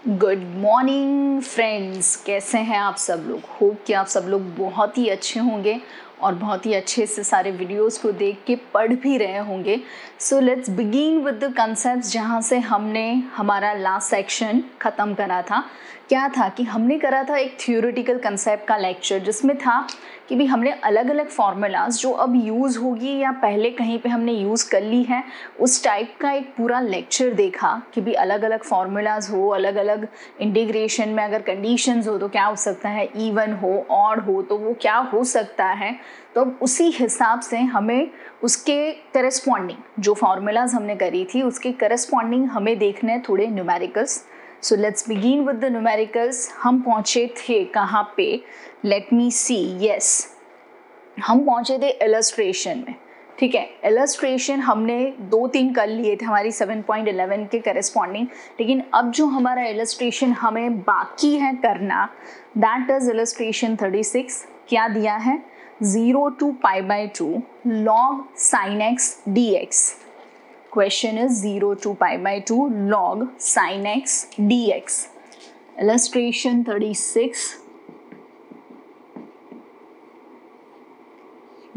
Good morning friends, कैसे हैं आप सब लोग। होप कि आप सब लोग बहुत ही अच्छे होंगे और बहुत ही अच्छे से सारे वीडियोस को देख के पढ़ भी रहे होंगे। So let's begin with the concepts, जहाँ से हमने हमारा लास्ट सेक्शन ख़त्म करा था। क्या था कि हमने करा था एक थियोरेटिकल कंसेप्ट का लेक्चर, जिसमें था कि भी हमने अलग अलग फार्मूलाज जो अब यूज़ होगी या पहले कहीं पे हमने यूज़ कर ली है, उस टाइप का एक पूरा लेक्चर देखा कि भी अलग अलग फार्मूलाज हो, अलग अलग इंटीग्रेशन में अगर कंडीशंस हो तो क्या हो सकता है, इवन हो ऑड हो तो वो क्या हो सकता है। तो अब उसी हिसाब से हमें उसके करस्पॉन्डिंग जो फार्मूलाज हमने करी थी उसके करस्पॉन्डिंग हमें देखने थोड़े numericals. So let's begin with the numericals. हम पहुँचे थे कहाँ पे, लेट मी सी, यस हम पहुँचे थे इलस्ट्रेशन में। ठीक है, इलस्ट्रेशन हमने 2-3 कर लिए थे हमारी 7.11 के करस्पॉन्डिंग, लेकिन अब जो हमारा इलस्ट्रेशन हमें बाकी है करना, दैट इज इलस्ट्रेशन 36। क्या दिया है, 0 to π/2 log sin x dx। Question is 0 to π/2 log sin x dx। Illustration 36,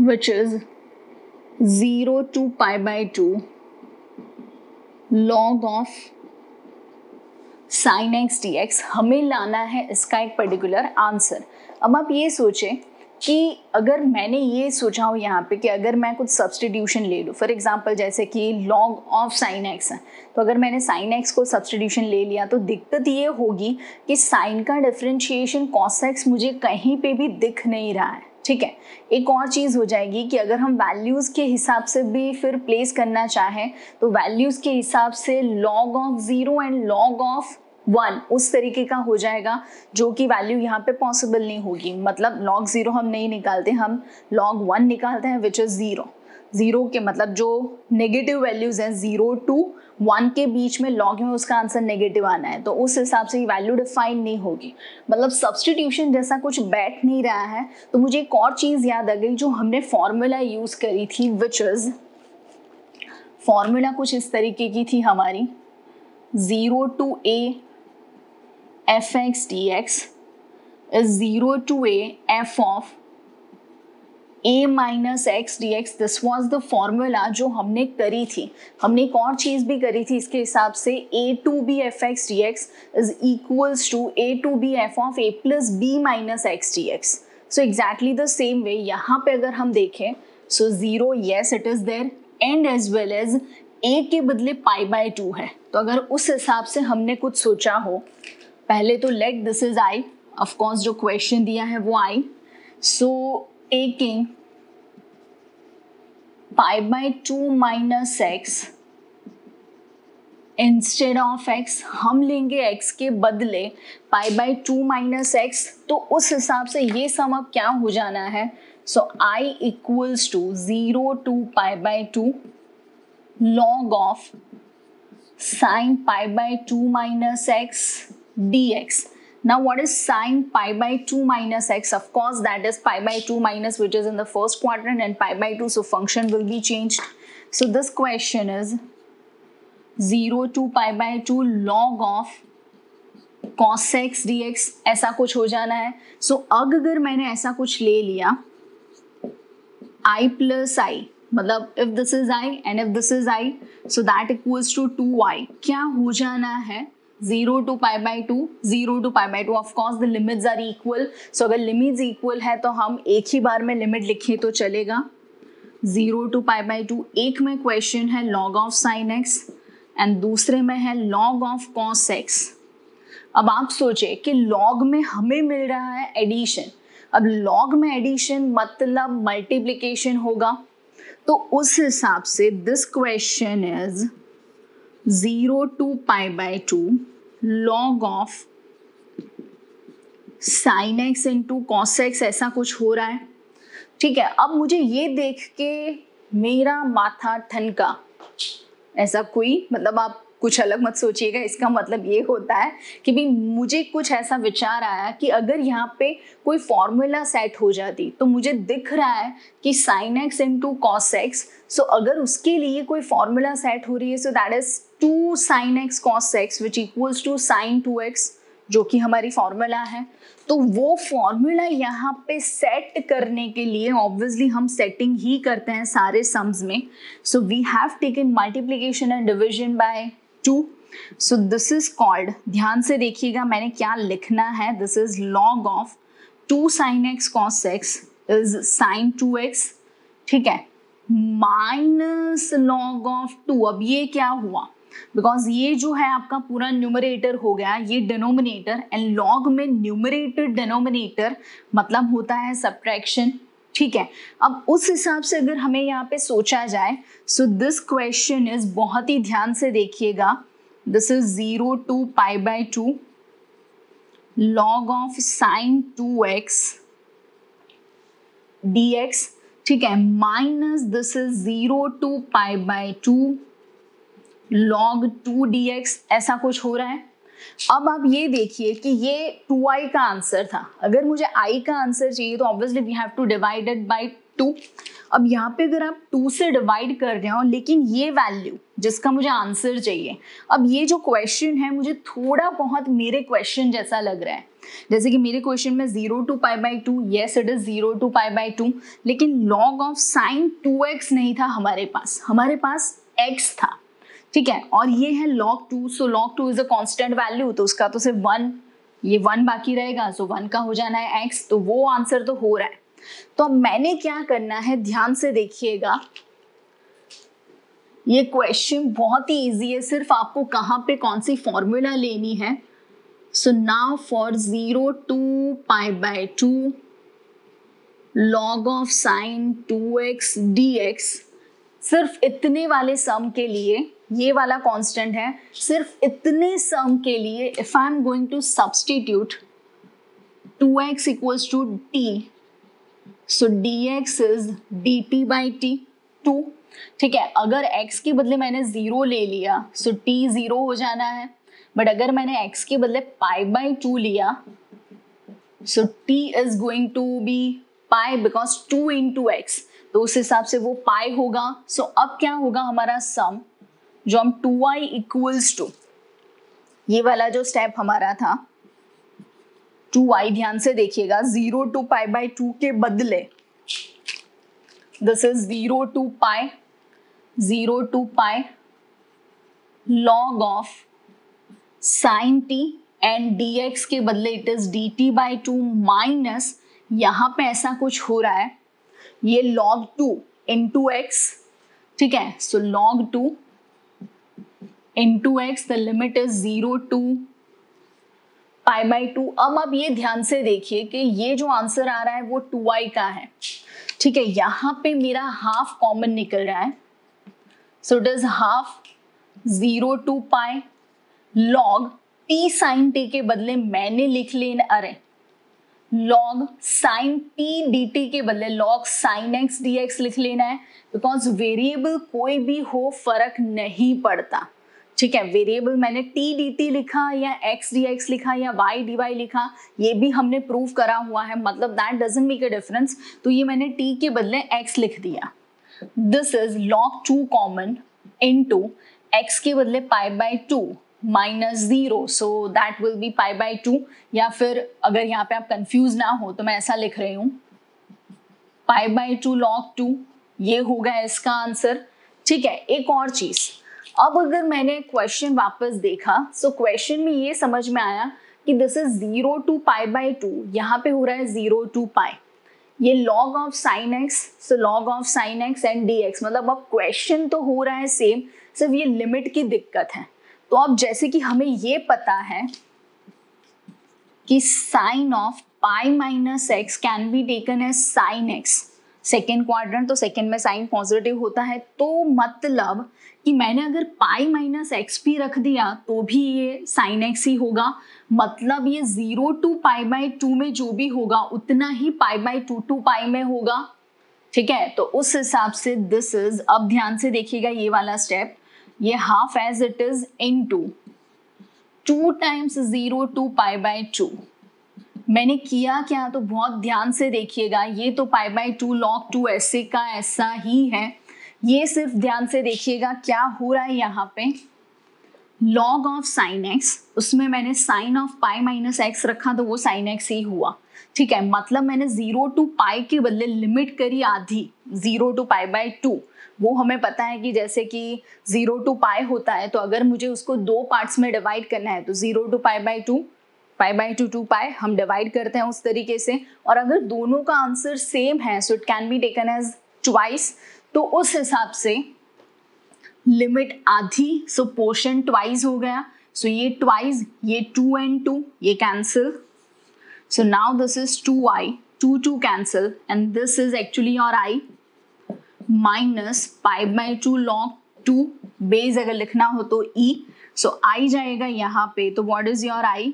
which is 0 to π/2 log of sin x dx। हमें लाना है इसका एक पर्टिकुलर आंसर। अब आप ये सोचें कि अगर मैंने ये सोचा हो यहाँ पे कि अगर मैं कुछ सब्सटीट्यूशन ले लूँ, फॉर एग्जांपल जैसे कि log ऑफ sin x है, तो अगर मैंने sin x को सब्सटीट्यूशन ले लिया तो दिक्कत ये होगी कि sin का डिफरेंशिएशन cos x मुझे कहीं पे भी दिख नहीं रहा है। ठीक है, एक और चीज़ हो जाएगी कि अगर हम वैल्यूज़ के हिसाब से भी फिर प्लेस करना चाहें तो वैल्यूज़ के हिसाब से log of 0 and log of 1 उस तरीके का हो जाएगा, जो कि वैल्यू यहाँ पे पॉसिबल नहीं होगी। मतलब log 0 हम नहीं निकालते, हम log 1 निकालते हैं, विच इज़ 0। 0 के मतलब जो नेगेटिव वैल्यूज़ हैं 0 to 1 के बीच में log में उसका आंसर नेगेटिव आना है, तो उस हिसाब से ये वैल्यू डिफाइन नहीं होगी। मतलब सब्सटीट्यूशन जैसा कुछ बैठ नहीं रहा है। तो मुझे एक और चीज़ याद आ गई जो हमने फॉर्मूला यूज़ करी थी, विच इज़ फॉर्मूला कुछ इस तरीके की थी हमारी, 0 to a fx dx is 0 to a f of a minus x dx। This was the formula जो हमने करी थी। हमने एक और चीज़ भी करी थी इसके हिसाब से, a to b fx dx is equals to a to b f of a plus b minus x dx। So exactly the same way यहाँ पे अगर हम देखें, सो 0 yes it is there and as well as a के बदले π/2 है। तो अगर उस हिसाब से हमने कुछ सोचा हो, पहले तो let this is I, of course जो क्वेश्चन दिया है वो I. So taking π/2 minus x instead of x, हम लेंगे x के बदले π/2 माइनस x। तो उस हिसाब से ये सम अब क्या हो जाना है, so i equals to 0 to π/2 log of sin π/2 minus x dx। Now what is sin π/2 minus x? Of course that is π/2 minus, which is in the first quadrant, and π/2, so function will be changed. So this question is 0 to π/2 log of cos x dx, ऐसा कुछ हो जाना है। So अगर मैंने ऐसा कुछ ले लिया i plus i, मतलब if this is i and if this is i, so that equals to 2i, क्या हो जाना है, 0 to π/2, 0 to π/2, of course the limits are equal। so अगर लिमिट्स इक्वल है तो हम एक ही बार में लिमिट लिखें तो चलेगा। 0 to π/2, एक में क्वेश्चन है log of sin x and दूसरे में है log ऑफ cos x। अब आप सोचे कि log में हमें मिल रहा है एडिशन, अब log में एडिशन मतलब मल्टीप्लिकेशन होगा, तो उस हिसाब से this question is 0 to π/2 log of sin x into cos x, ऐसा कुछ हो रहा है। ठीक है, अब मुझे ये देख के मेरा माथा ठनका, ऐसा कोई मतलब आप कुछ अलग मत सोचिएगा, इसका मतलब ये होता है कि भी मुझे कुछ ऐसा विचार आया कि अगर यहाँ पे कोई फॉर्मूला सेट हो जाती तो मुझे दिख रहा है कि sin x into cos x, so अगर उसके लिए कोई फॉर्मूला सेट हो रही है so that is 2 sin x cos x which equals to sin 2x, जो कि हमारी फॉर्मूला है। तो वो फॉर्मूला यहाँ पे सेट करने के लिए ऑब्वियसली हम सेटिंग ही करते हैं सारे सम्स में। So we have taken multiplication and division by 2। So this is called, ध्यान से देखिएगा मैंने क्या लिखना है, this is log of 2 sin x cos x is sin 2x, ठीक है, माइनस log ऑफ 2। अब ये क्या हुआ, बिकॉज ये जो है आपका पूरा न्यूमरेटर हो गया, ये डिनोमिनेटर, एंड लॉग में न्यूमरेटर डिनोमिनेटर मतलब होता है सब्ट्रैक्शन, ठीक है। अब उस हिसाब से अगर हमें यहाँ पे सोचा जाए, सो दिस क्वेश्चन इज, बहुत ही ध्यान से देखिएगा, this is 0 to π/2 log of sin 2x dx, ठीक है, minus this is 0 to π/2 log 2 dx, ऐसा कुछ हो रहा है। अब आप ये देखिए कि ये 2i का आंसर था, अगर मुझे i का आंसर चाहिए तो obviously we have to divide it by 2। अब यहाँ पे अगर आप 2 से डिवाइड कर रहे हो, लेकिन ये वैल्यू जिसका मुझे आंसर चाहिए, अब ये जो क्वेश्चन है मुझे थोड़ा बहुत मेरे क्वेश्चन जैसा लग रहा है, जैसे कि मेरे क्वेश्चन में 0 to π/2, yes it is 0 to π/2, लेकिन log ऑफ sin 2x नहीं था हमारे पास x था, ठीक है, और ये है log 2, so log 2 is a constant value, तो उसका तो सिर्फ 1, ये 1 बाकी रहेगा, सो 1 का हो जाना है x, तो वो आंसर तो हो रहा है। तो अब मैंने क्या करना है, ध्यान से देखिएगा, ये क्वेश्चन बहुत ही इजी है, सिर्फ आपको कहाँ पे कौन सी फॉर्मूला लेनी है। So now for 0 to π/2 log of sin 2x dx, सिर्फ इतने वाले सम के लिए, ये वाला कांस्टेंट है, सिर्फ इतने सम के लिए if I am going to substitute 2x equals to t, so dx is dt/t 2, ठीक है। अगर x के बदले मैंने 0 ले लिया सो t 0 हो जाना है, बट अगर मैंने x के बदले π/2 लिया so t is going to be pi, because 2 into x, तो उस हिसाब से वो पाई होगा। सो अब क्या होगा हमारा सम, जो हम 2i इक्वल्स टू, ये वाला जो स्टेप हमारा था 2i, ध्यान से देखिएगा, 0 to π/2 के बदले this is 0 to π log of sin t and dx के बदले इट इज dt/2 माइनस, यहाँ पे ऐसा कुछ हो रहा है, ये log 2 into x, ठीक है, सो log 2 into x, the limit is 0 to π/2। अब आप ये ध्यान से देखिए कि ये जो आंसर आ रहा है वो 2i का है, ठीक है, यहाँ पे मेरा हाफ कॉमन निकल रहा है, so it is half 0 to π log t sin t के बदले मैंने लिख लेना, अरे log sin t dt के बदले log sin x dx लिख लेना है, बिकॉज वेरिएबल कोई भी हो फर्क नहीं पड़ता, ठीक है, वेरिएबल मैंने t dt लिखा या x dx लिखा या y dy लिखा, ये भी हमने प्रूव करा हुआ है, मतलब that doesn't make a difference, तो ये मैंने t के बदले x लिख दिया। This is log 2 common into x के बदले π/2 minus 0, so that will be π/2, या फिर अगर यहाँ पे आप कंफ्यूज ना हो तो मैं ऐसा लिख रही हूँ π/2 log 2, ये होगा इसका आंसर, ठीक है। एक और चीज, अब अगर मैंने क्वेश्चन वापस देखा, सो क्वेश्चन में ये समझ में आया कि दिस इज 0 to π/2, यहाँ पे हो रहा है 0 to π, ये log of sin x, so log of sin x and dx, मतलब अब क्वेश्चन तो हो रहा है सेम, सिर्फ ये लिमिट की दिक्कत है। तो अब जैसे कि हमें ये पता है कि sin of pi minus x can be taken as sin x, second quadrant, तो सेकेंड में साइन पॉजिटिव होता है, तो मतलब कि मैंने अगर पाई माइनस एक्स भी रख दिया तो भी ये साइन एक्स ही होगा, मतलब ये 0 to π/2 में जो भी होगा उतना ही π/2 to π में होगा, ठीक है। तो उस हिसाब से दिस इज, अब ध्यान से देखिएगा ये वाला स्टेप, ये half as it is into 2 times 0 to pi by 2। मैंने किया क्या, तो बहुत ध्यान से देखिएगा, ये तो पाई बाय 2 log 2 ऐसे का ऐसा ही है। ये सिर्फ ध्यान से देखिएगा क्या हो रहा है यहाँ पे, log ऑफ साइन एक्स, उसमें मैंने sine of pi minus x रखा तो वो साइन एक्स ही हुआ। ठीक है, मतलब मैंने 0 टू पाई के बदले लिमिट करी आधी, 0 टू पाई बाय 2। वो हमें पता है कि जैसे कि 0 टू पाई होता है, तो अगर मुझे उसको 2 पार्ट्स में डिवाइड करना है तो 0 to pi by 2, pi by 2 to pi हम डिवाइड करते हैं उस तरीके से। और अगर दोनों का आंसर सेम है so it can be taken as twice, तो उस हिसाब से लिमिट आधी, सो पोर्शन ट्वाइस हो गया। सो ये ट्वाइस, ये 2 and 2 ये cancel, so now this is 2i, 2 cancel and this is actually your I minus pi by 2 log 2 base अगर लिखना हो तो e, so I जाएगा यहाँ पे, तो what is your I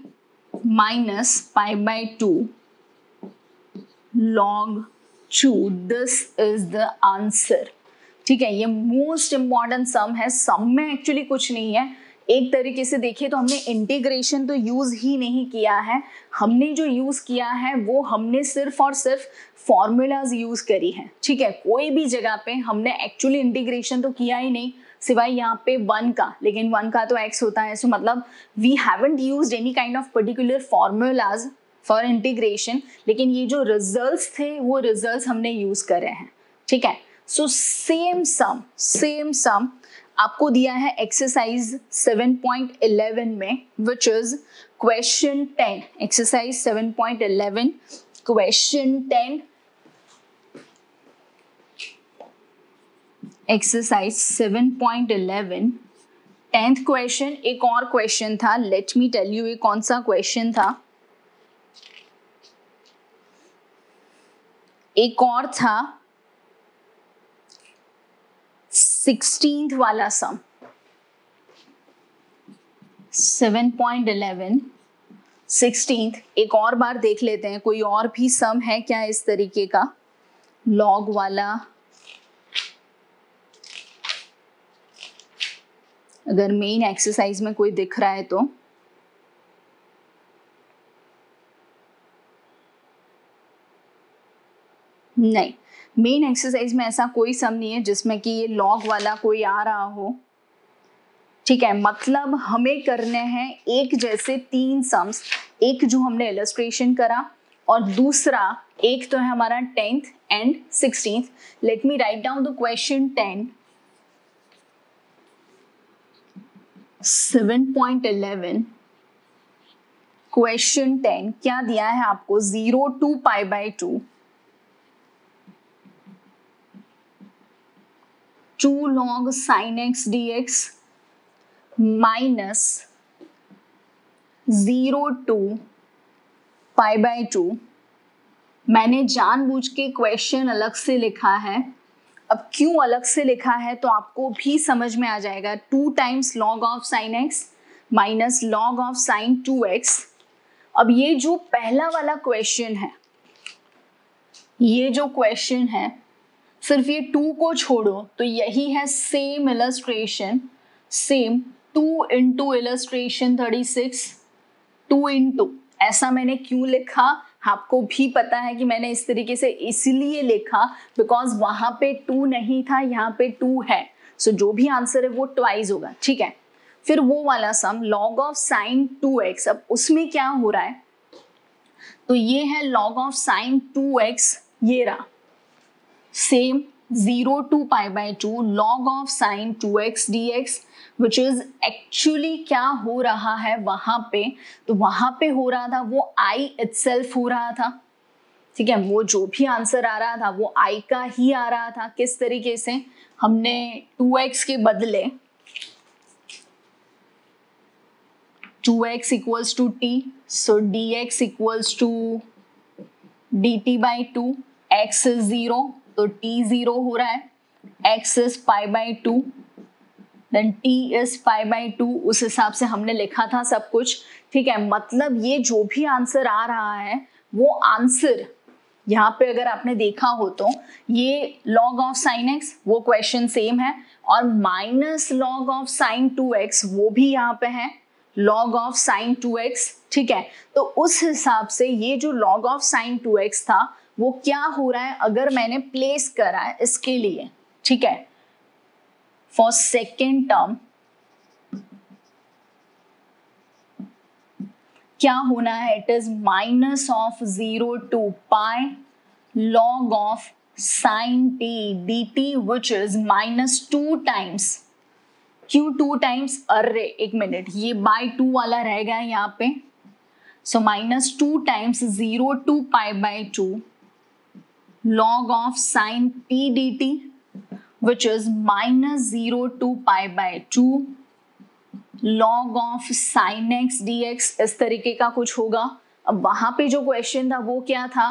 minus pi by 2 log 2, this is the answer। ठीक है, ये मोस्ट इंपॉर्टेंट सम है। सम में एक्चुअली कुछ नहीं है, एक तरीके से देखिए तो हमने इंटीग्रेशन तो यूज ही नहीं किया है, हमने जो यूज किया है वो हमने सिर्फ और सिर्फ फॉर्मूलाज यूज करी है। ठीक है, कोई भी जगह पे हमने एक्चुअली इंटीग्रेशन तो किया ही नहीं, सिवाय यहाँ पे 1 का, लेकिन 1 का तो x होता है, सो मतलब we haven't used any kind of particular formulas for integration, लेकिन ये जो रिजल्ट्स थे वो रिजल्ट्स हमने यूज करे हैं। ठीक है, सो सेम सम आपको दिया है एक्सरसाइज 7.11 में, which is question 10, exercise 7.11 question 10, exercise 7.11 10th question. एक और क्वेश्चन था, लेट मी टेल यू ये कौन सा क्वेश्चन था। एक और था 16th वाला सम, 7.11 16th। एक और बार देख लेते हैं कोई और भी सम है क्या इस तरीके का लॉग वाला, अगर मेन एक्सरसाइज में कोई दिख रहा है तो। नहीं, मेन एक्सरसाइज में ऐसा कोई सम नहीं है जिसमें कि ये लॉग वाला कोई आ रहा हो। ठीक है, मतलब हमें करने हैं एक जैसे 3 सम्स, एक जो हमने इलस्ट्रेशन करा और दूसरा एक तो है हमारा 10th and 16th। Let me write down the question 10, 7.11 question 10 क्या दिया है आपको, 0 to pi by 2 2 log sin x dx minus 0 to pi by 2। मैंने जानबूझ के क्वेश्चन अलग से लिखा है, अब क्यों अलग से लिखा है तो आपको भी समझ में आ जाएगा। 2 times log of sign x minus log of sine 2x। अब ये जो पहला वाला क्वेश्चन है, ये जो क्वेश्चन है, सिर्फ ये 2 को छोड़ो तो यही है same illustration, same 2 into illustration 36, 2 into. ऐसा मैंने क्यों लिखा आपको भी पता है कि मैंने इस तरीके से इसलिए लिखा बिकॉज वहां पे 2 नहीं था, यहाँ पे 2 है, सो जो भी आंसर है वो ट्वाइस होगा। ठीक है, फिर वो वाला सम log ऑफ साइन 2x, अब उसमें क्या हो रहा है, तो ये है log ऑफ साइन 2x, ये रहा same 0 to pi by 2 log of sine 2x dx, which is actually क्या हो रहा है वहां पे, तो वहां पे हो रहा था वो I इटसेल्फ हो रहा था। ठीक है, वो जो भी आंसर आ रहा था वो I का ही आ रहा था। किस तरीके से, हमने 2x के बदले 2x equals to t, so dx equals to dt by 2, x is 0 तो t 0 हो रहा है, x is pi by 2, then t is pi by 2, उस हिसाब से हमने लिखा था सब कुछ। ठीक है, मतलब ये जो भी आंसर आ रहा है वो आंसर यहाँ पे अगर आपने देखा हो तो ये log ऑफ sin x वो क्वेश्चन सेम है, और minus log of sin 2x वो भी यहाँ पे है log ऑफ sin 2x, ठीक है। तो उस हिसाब से ये जो log ऑफ sin 2x था वो क्या हो रहा है अगर मैंने प्लेस करा है इसके लिए, ठीक है, फॉर सेकेंड टर्म क्या होना है, it is minus of 0 to pi log of sin t dt which is -2 times, क्यों 2 टाइम्स, अरे एक मिनट, ये बाय 2 वाला रह गया है यहाँ पे, सो -2 times 0 to pi by 2 log of sin t dt which is -0 to pi by 2 log of sin x dx, इस तरीके का कुछ होगा। अब वहां पे जो क्वेश्चन था वो क्या था,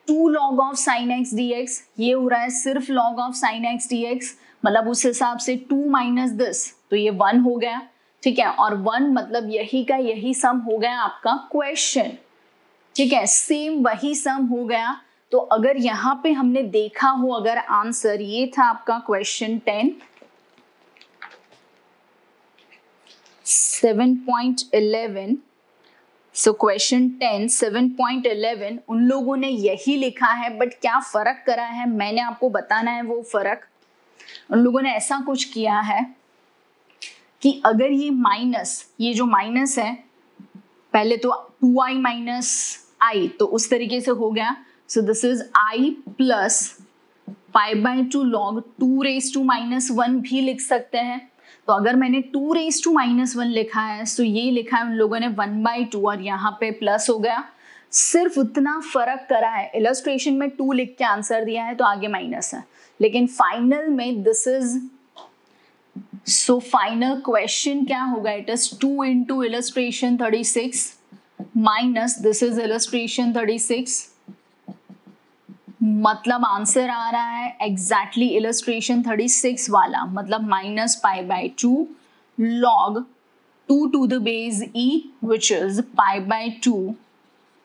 2 log of sin x dx, ये हो रहा है सिर्फ log of sin x dx, मतलब उस हिसाब से 2 माइनस दिस, तो ये 1 हो गया, ठीक है, और 1 मतलब यही का यही सम हो गया आपका क्वेश्चन, ठीक है, सेम वही सम हो गया। तो अगर यहाँ पे हमने देखा हो, अगर आंसर ये था आपका क्वेश्चन 10 7.11, सो क्वेश्चन 10 7.11 उन लोगों ने यही लिखा है, बट क्या फर्क करा है मैंने आपको बताना है। वो फर्क उन लोगों ने ऐसा कुछ किया है कि अगर ये माइनस, ये जो माइनस है, पहले तो 2i माइनस i, तो उस तरीके से हो गया, सो this is i plus pi by 2 log 2 raised to -1 भी लिख सकते हैं। तो अगर मैंने 2 raised to -1 लिखा है, तो ये लिखा है उन लोगों ने 1/2 और यहाँ पे प्लस हो गया, सिर्फ उतना फर्क करा है। इलस्ट्रेशन में 2 लिख के आंसर दिया है तो आगे माइनस है, लेकिन फाइनल में this is, so final question क्या होगा, it is 2 into illustration 36 minus this is illustration 36, मतलब आंसर आ रहा है एग्जैक्टली illustration 36 वाला, मतलब -π/2 log 2 to the base e which is π/2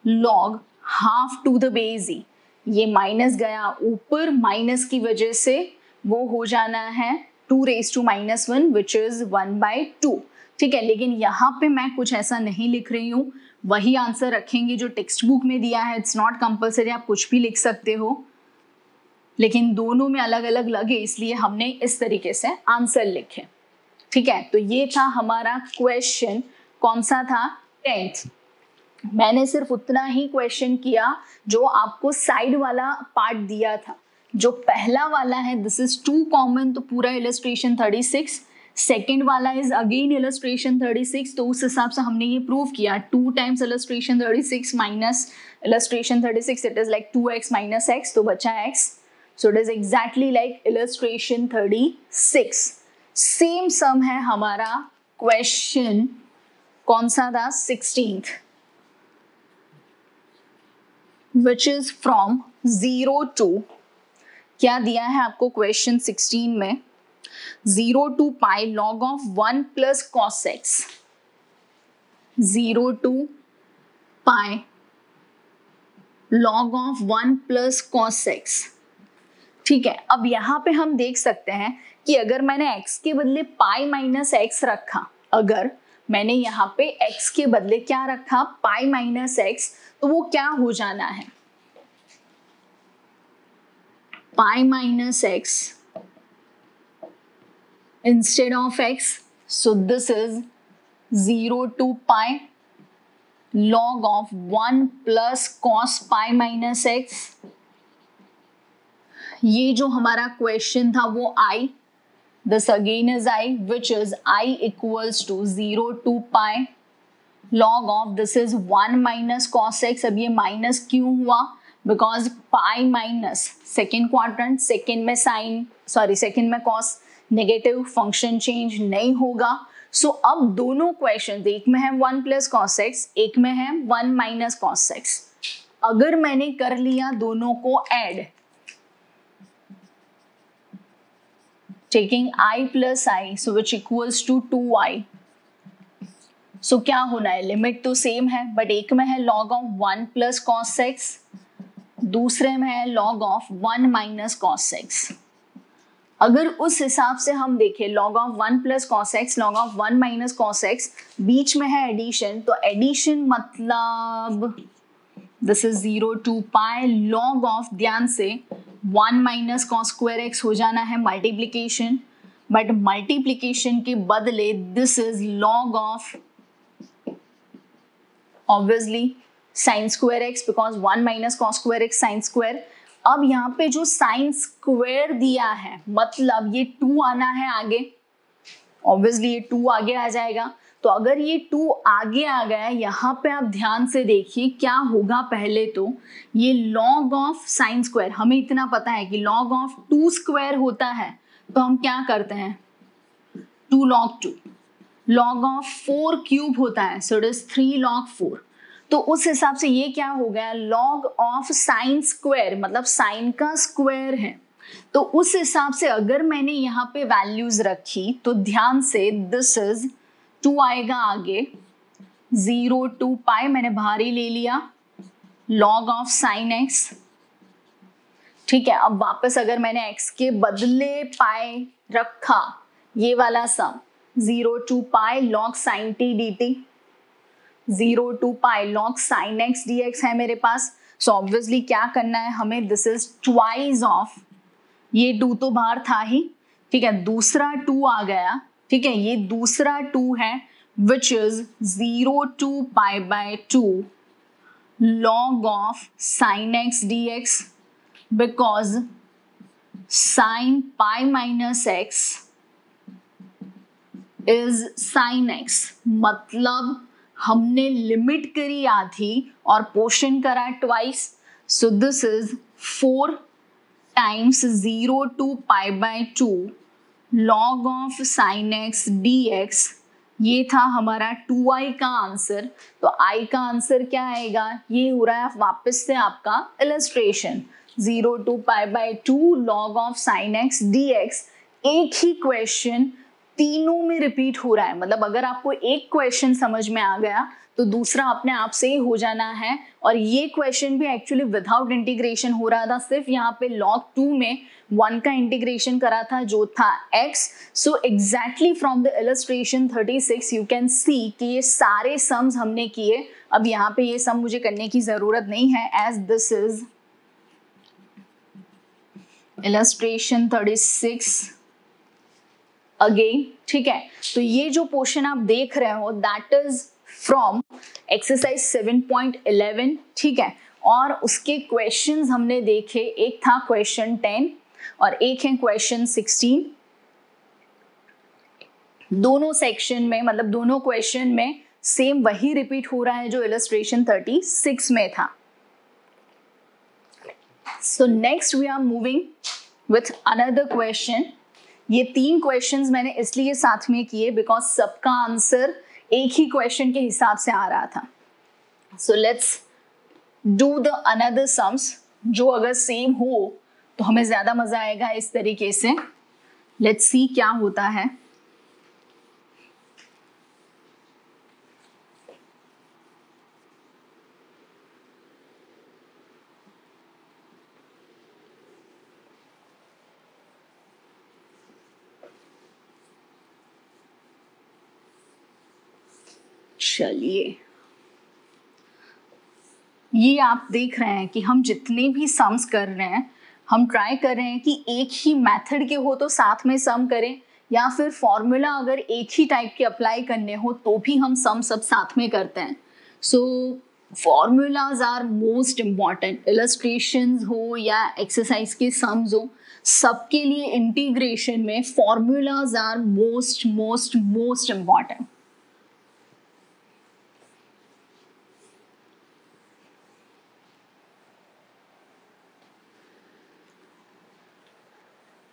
log half to the base e, ये माइनस गया ऊपर, माइनस की वजह से वो हो जाना है 2 raised to -1 which is 1/2, ठीक है। लेकिन यहाँ पे मैं कुछ ऐसा नहीं लिख रही हूँ, वही आंसर रखेंगे जो टेक्स्ट बुक में दिया है। इट्स नॉट कंपल्सरी, आप कुछ भी लिख सकते हो, लेकिन दोनों में अलग अलग लगे इसलिए हमने इस तरीके से आंसर लिखे, ठीक है। तो ये था हमारा क्वेश्चन, कौन सा था, 10th। मैंने सिर्फ उतना ही क्वेश्चन किया जो आपको साइड वाला पार्ट दिया था। जो पहला वाला है दिस इज 2 कॉमन, तो पूरा illustration 36, सेकेंड वाला इज अगेन illustration 36, तो उस हिसाब से हमने ये प्रूव किया 2 times illustration 36 minus illustration 36, it is like 2x minus x, तो बचा x, so it is exactly like illustration 36। Same sum है हमारा क्वेश्चन, कौन सा था, 16th, which is from 0 to, क्या दिया है आपको क्वेश्चन 16 में, 0 to pi log of 1 plus cos x, 0 to pi log of 1 plus cos x, ठीक है। अब यहाँ पे हम देख सकते हैं कि अगर मैंने x के बदले पाई माइनस एक्स रखा, अगर मैंने यहाँ पे x के बदले क्या रखा, पाई माइनस एक्स, तो वो क्या हो जाना है, पाई minus x instead of x, so this is 0 to pi log of 1 plus cos pi minus x। ये जो हमारा क्वेश्चन था वो I, this again is I, which is I equals to 0 to pi log of, this is 1 minus cos x। अब ये minus क्यों हुआ, because pi minus second quadrant, second में साइन, सॉरी सेकेंड में कॉस, नेगेटिव, फंक्शन चेंज नहीं होगा। सो अब दोनों क्वेश्चन, एक में है 1 प्लस कॉस एक्स, एक में है 1 माइनस कॉस एक्स। अगर मैंने कर लिया दोनों को add, taking i plus i, so which equals to 2i, सो क्या होना है, लिमिट तो सेम है, बट एक में है log of 1 plus cos x, दूसरे में है log of 1 minus cos x। अगर उस हिसाब से हम देखें log of 1 plus cos x, log of 1 minus cos x, बीच में है एडिशन, तो एडिशन मतलब this is 0 to pi log of, ध्यान से 1 माइनस cos स्क्वायर x हो जाना है मल्टीप्लीकेशन, बट मल्टीप्लीकेशन के बदले this is log of obviously sign square x, because 1 minus cos square x sine square. अब यहाँ पे जो साइन स्क्वायर दिया है मतलब ये 2 आना है आगे, ऑब्वियसली ये 2 आगे आ जाएगा। तो अगर ये 2 आगे आ गया, यहाँ पे आप ध्यान से देखिए क्या होगा। पहले तो ये log ऑफ साइन स्क्वायर, हमें इतना पता है कि log ऑफ 2 स्क्वायर होता है, तो हम क्या करते हैं 2 log 2, log ऑफ 4 क्यूब होता है, सो इट इज 3 log 4। तो उस हिसाब से ये क्या हो गया log ऑफ साइन स्क्वायर, मतलब साइन का स्क्वायर है। तो उस हिसाब से अगर मैंने यहाँ पे वैल्यूज रखी तो ध्यान से दिस इज 2 आएगा आगे, 0 टू पाई मैंने बाहर ही ले लिया, log ऑफ साइन एक्स। ठीक है, अब वापस अगर मैंने x के बदले पाई रखा, ये वाला sum 0 to pi log sine t d t, 0 to pi log sine x d x है मेरे पास। सो ऑब्वियसली क्या करना है हमें, दिस इज ट्वाइस ऑफ, ये 2 तो बाहर था ही, ठीक है, दूसरा 2 आ गया, ठीक है, ये दूसरा 2 है which is 0 to pi by 2 log of sine x d x, because sine pi minus x is sine x, मतलब हमने लिमिट करी आधी और पोर्शन करा twice, so this is 4 times 0 to pi by 2 log of sine x d x. ये था हमारा 2i का आंसर। तो i का आंसर क्या आएगा, ये हो रहा है वापस से आपका illustration, 0 to pi by 2 log of sine x d x. एक ही क्वेश्चन तीनों में रिपीट हो रहा है, मतलब अगर आपको एक क्वेश्चन समझ में आ गया तो दूसरा अपने आप से ही हो जाना है। और ये क्वेश्चन भी एक्चुअली विदाउट इंटीग्रेशन हो रहा था, सिर्फ यहाँ पे log 2 में 1 का इंटीग्रेशन करा था जो था x। So exactly from the illustration 36 you can see कि ये सारे सम्स हमने किए। अब यहाँ पे ये सम मुझे करने की जरूरत नहीं है, as this is illustration 36 again. ठीक है, तो ये जो पोर्शन आप देख रहे हो दैट इज फ्रॉम एक्सरसाइज 7.11। ठीक है, और उसके क्वेश्चंस हमने देखे, एक था क्वेश्चन 10 और एक है क्वेश्चन 16। दोनों सेक्शन में, मतलब दोनों क्वेश्चन में सेम वही रिपीट हो रहा है जो इलस्ट्रेशन 36 में था। So next we are moving with another question. ये 3 क्वेश्चंस मैंने इसलिए साथ में किए बिकॉज सबका आंसर एक ही क्वेश्चन के हिसाब से आ रहा था। So let's do the another sums, जो अगर सेम हो तो हमें ज्यादा मजा आएगा इस तरीके से। लेट्स सी क्या होता है। चलिए, ये आप देख रहे हैं कि हम जितने भी सम्स कर रहे हैं हम ट्राई कर रहे हैं कि एक ही मेथड के हो तो साथ में सम करें, या फिर फॉर्मूला अगर एक ही टाइप के अप्लाई करने हो तो भी हम सम सब साथ में करते हैं। So formulas are most important, illustrations हो या एक्सरसाइज के सम्स हो, सबके लिए इंटीग्रेशन में formulas are most most most important.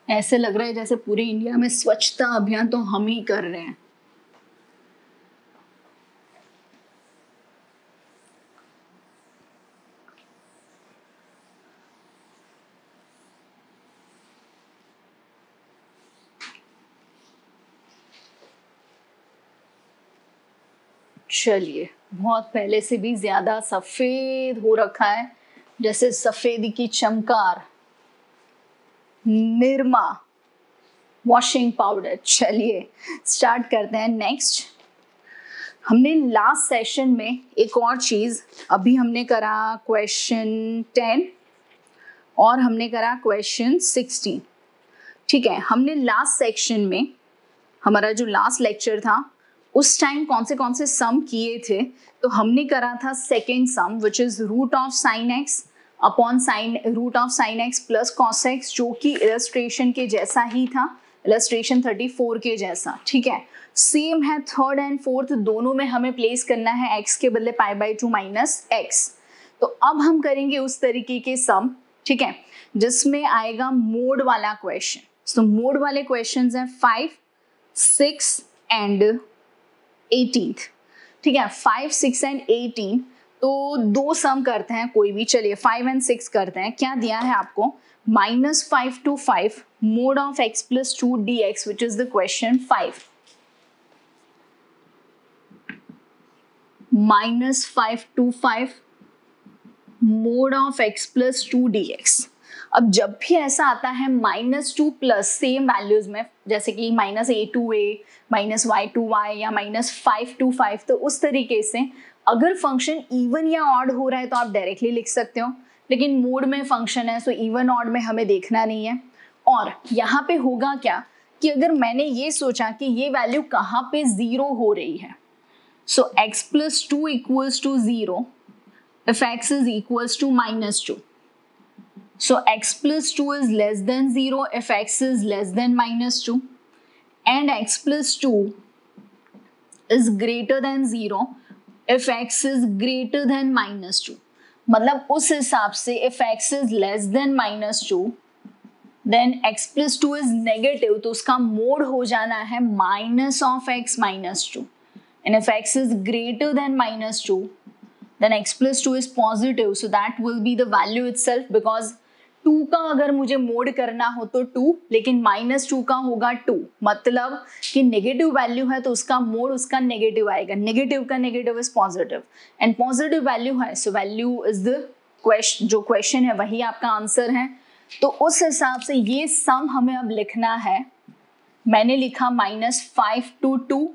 ऐसे लग रहा है जैसे पूरे इंडिया में स्वच्छता अभियान तो हम ही कर रहे हैं। चलिए, बहुत पहले से भी ज्यादा सफेद हो रखा है, जैसे सफेदी की चमकार, निरमा, वॉशिंग पाउडर। चलिए स्टार्ट करते हैं। नेक्स्ट, हमने लास्ट सेशन में एक और चीज़, अभी हमने करा क्वेश्चन 10 और हमने करा क्वेश्चन 16। ठीक है, हमने लास्ट सेक्शन में, हमारा जो लास्ट लेक्चर था उस टाइम कौन से सम किए थे, तो हमने करा था second sum which is root of sine x upon sine root of sine x plus cos x, जो कि इलस्ट्रेशन के जैसा ही था, इलस्ट्रेशन 34 के जैसा। ठीक है, सेम है थर्ड एंड फोर्थ, दोनों में हमें प्लेस करना है x के बदले π/2 माइनस एक्स। तो अब हम करेंगे उस तरीके के सम, ठीक है, जिसमें आएगा मोड वाला क्वेश्चन। तो मोड वाले क्वेश्चंस हैं 5, 6 एंड 18। ठीक है, 5, 6 एंड 18। तो दो सम करते हैं कोई भी, चलिए 5 एंड 6 करते हैं। क्या दिया है आपको, -5 to 5 mod of x plus 2 dx, which is the question 5। -5 to 5 mod of x plus 2 dx। अब जब भी ऐसा आता है -2 प्लस सेम वैल्यूज में, जैसे कि -a to a, -y to y या -5 to 5, तो उस तरीके से अगर फंक्शन इवन या ऑड हो रहा है तो आप डायरेक्टली लिख सकते हो, लेकिन मोड में फंक्शन है, सो इवन ऑड में हमें देखना नहीं है। और यहाँ पे होगा क्या कि अगर मैंने ये सोचा कि ये वैल्यू कहाँ पे 0 हो रही है, सो x plus 2 equals to 0 if x is equals to -2. So x plus 2 is less than 0 if x is less than -2, and x plus 2 is greater than 0 if x is greater than -2। मतलब उस हिसाब से if x is less than -2 then x plus 2 is negative, तो उसका mode हो जाना है minus of x minus 2, and if x is greater than -2 then x plus 2 is positive, so that will be the value itself, because 2 का अगर मुझे mode करना हो तो 2, लेकिन -2 का होगा 2, मतलब कि नेगेटिव वैल्यू है तो उसका मोड उसका नेगेटिव आएगा, नेगेटिव का negative is positive, and positive value है, so value is the question, जो क्वेश्चन है वही आपका आंसर है। तो उस हिसाब से ये सम हमें अब लिखना है। मैंने लिखा -5 to 2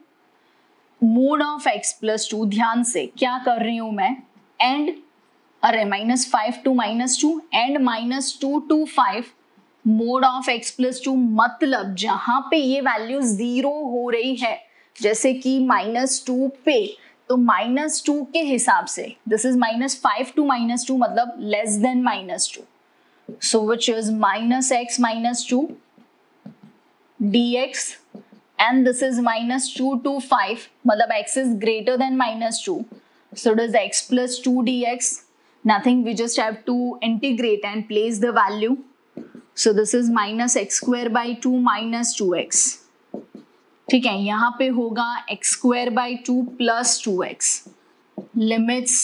mode of x plus 2, ध्यान से क्या कर रही हूं मैं, एंड अरे -5 to -2 and -2 to 5 mode of x plus 2, मतलब जहां पे ये वैल्यू 0 हो रही है, जैसे कि -2 पे, तो -2 के हिसाब से दिस इज -5 to -2, मतलब less than -2, so which is -x -2 dx, and this is -2 to 5, मतलब x is greater than -2, so does x plus 2 dx, nothing, we just have to integrate and place the value, so this is -x square by 2 minus 2x। ठीक है, यहाँ पे होगा x square by 2 plus 2x, limits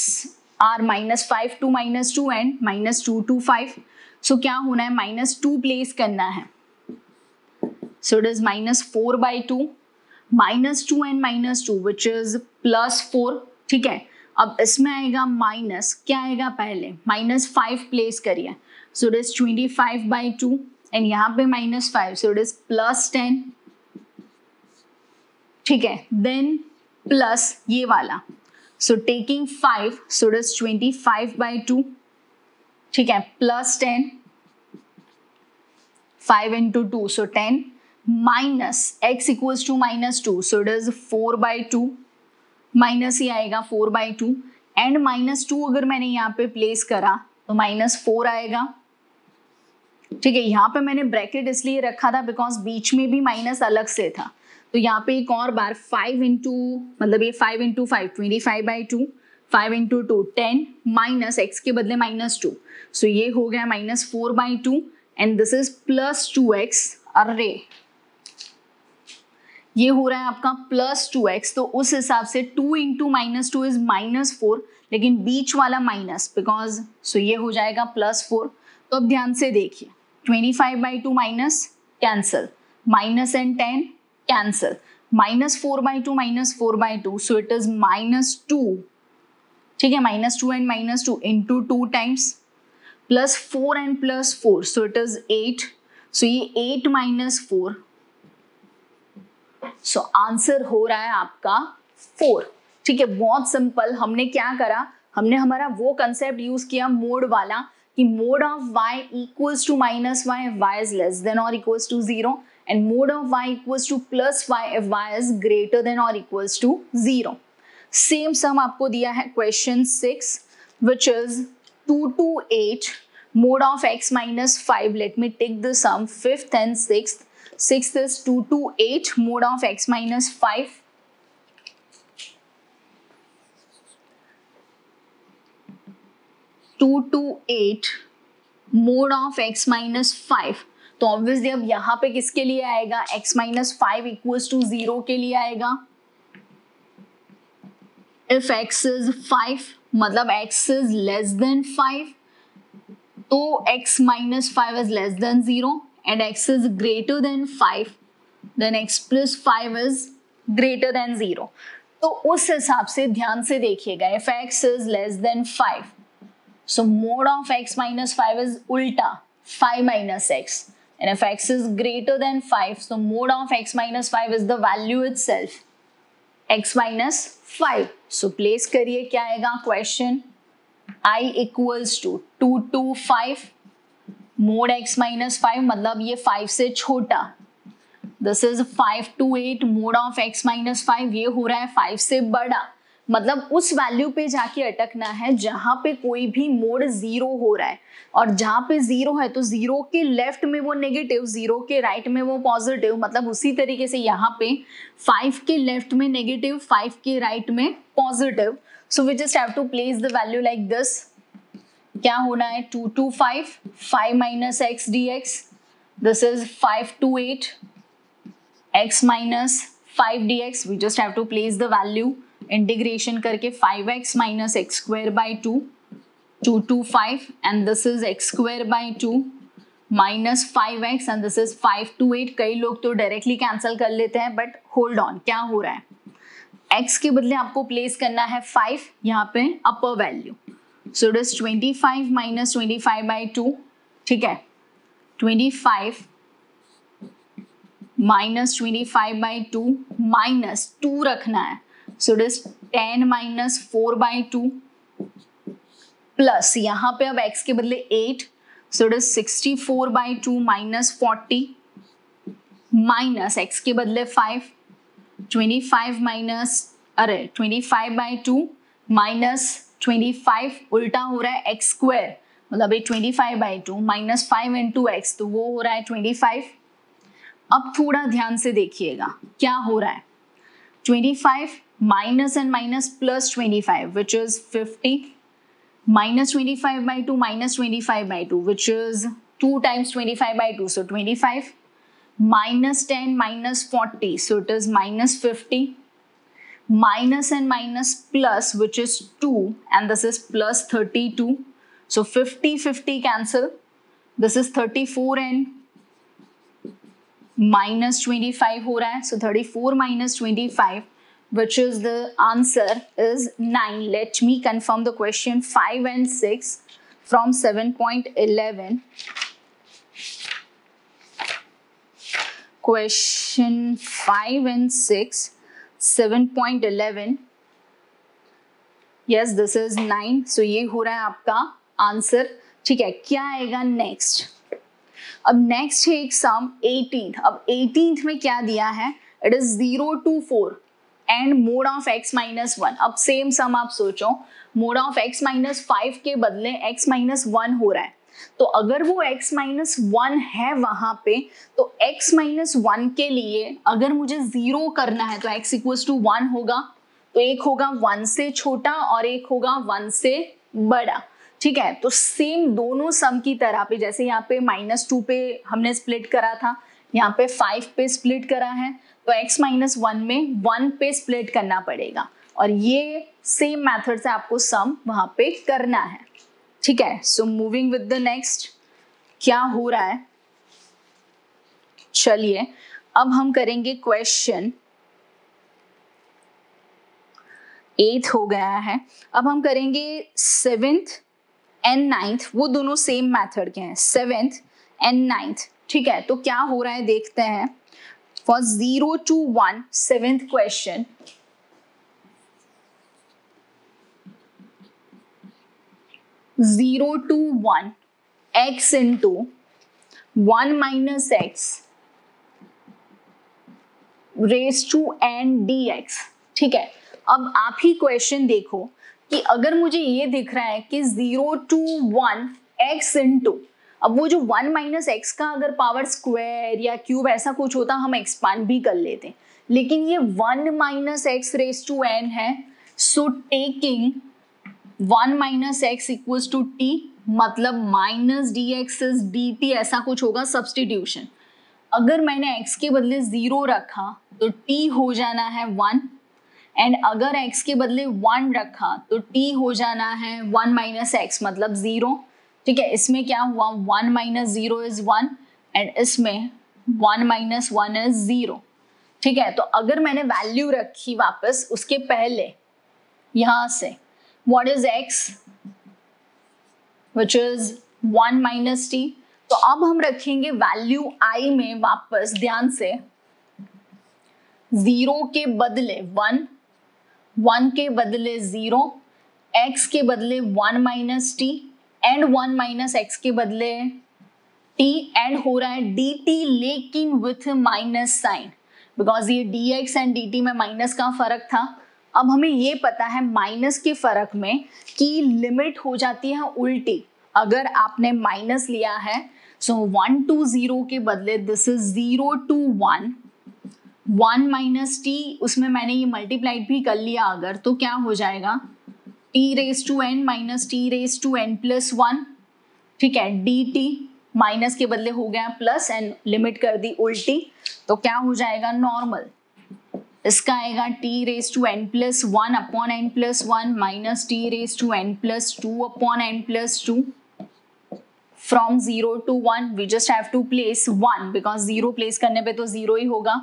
are -5 to -2 and -2 to 5, so क्या होना है, -2 place करना है, so it is -4 by 2, -2 and -2 which is +4। ठीक है, अब इसमें आएगा माइनस, क्या आएगा पहले, -5 प्लेस करिए, so it is 25 by 2, and यहाँ पे -5, so it is +10। ठीक है, देन प्लस ये वाला, so taking 5, so it is 25 by 2। ठीक है, +10, 5 into 2, so 10, minus x equals to -2, so it is 4 by 2, minus ही आएगा 4 by 2, एंड -2 अगर मैंने यहाँ पे प्लेस करा तो -4 आएगा। ठीक है, यहाँ पे मैंने ब्रैकेट इसलिए रखा था बिकॉज बीच में भी माइनस अलग से था, तो यहाँ पे एक और बार 5 into, मतलब ये 5 into 5 25 by 2, 5 into 2 10, minus x के बदले -2, सो ये हो गया -4 by 2, and this is +2x। अरे ये हो रहा है आपका +2x, तो उस हिसाब से 2 into -2 इज -4, लेकिन बीच वाला माइनस बिकॉज, सो ये हो जाएगा +4। तो अब ध्यान से देखिए, 25 by 2 minus cancel, minus and 10 cancel, -4 by 2 -4 by 2, so it is -2। ठीक है, -2 and -2 into 2 times, plus 4 and plus 4, so it is 8. सो ये 8 माइनस 4, सो आंसर हो रहा है आपका 4. ठीक है, बहुत सिंपल. हमने क्या करा, हमने हमारा वो कंसेप्ट यूज किया मोड वाला कि mode of y equals to minus y, y is less than और equals to 0, and mode of y equals to plus y if y is greater than और इक्वल्स टू 0. सेम सम आपको दिया है question 6 which is 2 to 8 mode of x minus 5. Let me take the sum 5th and 6th. 6th is 2 to 8 mode of x minus 5. 2 to 8 mode of x minus 5. तो obviously अब यहाँ पे किसके लिए आएगा, x माइनस 5 इक्वल्स टू 0 के लिए आएगा. इफ x इज 5 मतलब x इज लेस देन 5, तो x minus 5 is less than 0 and x is greater than 5, then x plus 5 is greater than 0. तो उस हिसाब से ध्यान से देखिएगा, if x is less than 5, so mode of x minus 5 is ulta 5 minus x, and if x is greater than 5, so mode of x minus 5 is the value itself x minus 5. so place करिए क्या आएगा question, I equals to 2 to 5 mode x minus 5 मतलब ये 5 से छोटा, this is 5 to 8 mode of x minus 5, ये हो रहा है 5 से बड़ा. मतलब उस वैल्यू पे जाके अटकना है जहां पे कोई भी मोड 0 हो रहा है, और जहां पे 0 है तो 0 के लेफ्ट में वो नेगेटिव, 0 के राइट में वो पॉजिटिव. मतलब उसी तरीके से यहाँ पे 5 के लेफ्ट में नेगेटिव, 5 के राइट में positive. So we just have to place the value like this. क्या होना है, 2 to 5 5 minus x d x, this is 5 to 8 x minus 5 d x. We just have to place the value, integration करके 5x minus x square by 2, 2 to 5, and this is x square by 2 minus 5x, and this is 5 to 8. कई लोग तो directly cancel कर लेते हैं, but hold on, क्या हो रहा है, x के बदले आपको प्लेस करना है 5 यहाँ पे अपर value. So it is 25 minus 25 by 2. ठीक है, 25 माइनस 25 बाई 2 माइनस 2 रखना है, so it is 10 minus 4 by 2 plus यहाँ पे अब x के बदले 8, so it is 64 by 2 minus 40 minus x के बदले 5, 25 माइनस 25 by 2 माइनस 25, उल्टा हो रहा है x स्क्वायर मतलब ये 25 by 2 माइनस 5 इंटू एक्स, तो वो हो रहा है 25. अब थोड़ा ध्यान से देखिएगा क्या हो रहा है, 25 minus and minus plus 25 which is 50, minus 25 by 2 minus 25 by 2 which is 2 times 25 by 2, so 25, minus 10 minus 40, so it is minus 50, minus and minus plus which is 2, and this is plus 32, so 50 50 cancel, this is 34 and minus 25 हो रहा है, so 34 minus 25, which is the answer is 9. Let me confirm the question 5 and 6 from 7.11. Question 5 and 6, 7.11. Yes, this is 9. So ये हो रहा है आपका answer. ठीक है, क्या आएगा नेक्स्ट. अब नेक्स्ट है एक सम 18th. अब 18th में क्या दिया है, it is 0 to 4 and mode of x minus 1. अब सेम सम आप सोचो, मोड ऑफ x माइनस 5 के बदले x माइनस 1 हो रहा है, तो अगर वो x माइनस 1 है वहां पे, तो x माइनस 1 के लिए अगर मुझे 0 करना है तो x इक्वल्स टू 1 होगा, तो एक होगा 1 से छोटा और एक होगा 1 से बड़ा. ठीक है, तो सेम दोनों सम की तरह पे, जैसे यहाँ पे -2 पे हमने स्प्लिट करा था, यहाँ पे 5 पे स्प्लिट करा है, तो x माइनस 1 में 1 पे स्प्लिट करना पड़ेगा, और ये सेम मेथड से आपको सम वहां पे करना है. ठीक है, so moving with the next, क्या हो रहा है, चलिए अब हम करेंगे क्वेश्चन 8 हो गया है. अब हम करेंगे 7th एंड नाइन्थ, वो दोनों सेम मेथड के हैं, 7th एंड 9th। ठीक है, तो क्या हो रहा है देखते हैं। For 0 to 1 7th question, 0 to 1 x into 1 minus x raise to n dx। ठीक है, अब आप ही क्वेश्चन देखो कि अगर मुझे ये दिख रहा है कि 0 to 1 x इंटू, अब वो जो 1 माइनस एक्स का अगर पावर स्क्वायर या क्यूब ऐसा कुछ होता हम एक्सपांड भी कर लेते, लेकिन ये 1 minus x raise to n है, so taking 1 minus x equals to t, मतलब minus d x is d t, ऐसा कुछ होगा सब्सटीट्यूशन। अगर मैंने x के बदले 0 रखा तो t हो जाना है 1, एंड अगर x के बदले 1 रखा तो t हो जाना है 1 माइनस एक्स मतलब 0। ठीक है, इसमें क्या हुआ, 1 माइनस 0 इज 1 एंड इसमें 1 माइनस 1 इज 0। ठीक है, तो अगर मैंने वैल्यू रखी वापस उसके पहले यहां से, what is x which is 1 minus t, तो अब हम रखेंगे वैल्यू i में वापस, ध्यान से 0 के बदले 1, 1 के बदले 0, x के बदले 1 minus t and 1 minus x के बदले t, एंड हो रहा है dt लेकिन विथ माइनस साइन, बिकॉज ये dx एंड dt में माइनस का फर्क था। अब हमें ये पता है माइनस के फर्क में कि लिमिट हो जाती है उल्टी, अगर आपने माइनस लिया है, सो 1 to 0 के बदले this is 0 to 1, 1 minus T, उसमें मैंने ये मल्टीप्लाइड भी कर लिया अगर, तो क्या हो जाएगा t raise to n minus t raise to n plus 1। ठीक है, dt माइनस के बदले हो गया प्लस एंड लिमिट कर दी उल्टी, तो क्या हो जाएगा नॉर्मल, इसका आएगा t raise to n plus 1 upon n plus 1 minus t raise to n plus 2 upon n plus 2। From 0 to 1 we just have to place 1 because 0 place करने पे तो 0 ही होगा,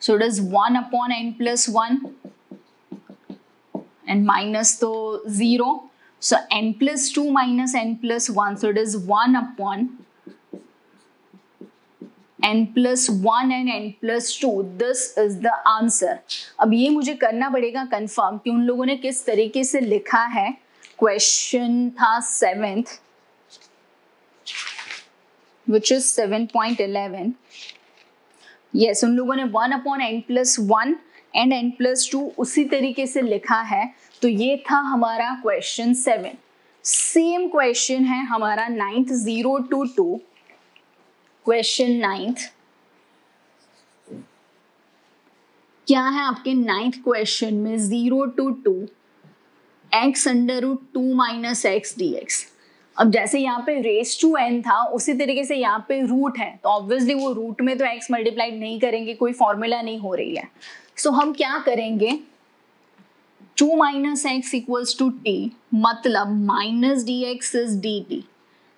so it is 1 upon n plus 1 and minus तो 0, so n plus 2 minus n plus 1, so it is 1 upon n plus 1 and n plus 2, this is the answer। अब ये मुझे करना पड़ेगा कंफर्म कि उन लोगों ने किस तरीके से लिखा है। क्वेश्चन था 7th which is 7.11। yes, उन लोगों ने 1 upon n plus 1 and n plus 2 उसी तरीके से लिखा है, तो ये था हमारा क्वेश्चन 7। सेम क्वेश्चन है हमारा 9th 0 to 2, क्वेश्चन 9th क्या है आपके 9th क्वेश्चन में 0 to 2 x under root 2 minus x d x. अब जैसे यहाँ पे रेस टू n था उसी तरीके से यहाँ पे रूट है, तो ऑब्वियसली वो रूट में तो x मल्टीप्लाइड नहीं करेंगे, कोई फॉर्मूला नहीं हो रही है, सो हम क्या करेंगे 2 minus x equals to t, मतलब minus d x is d t.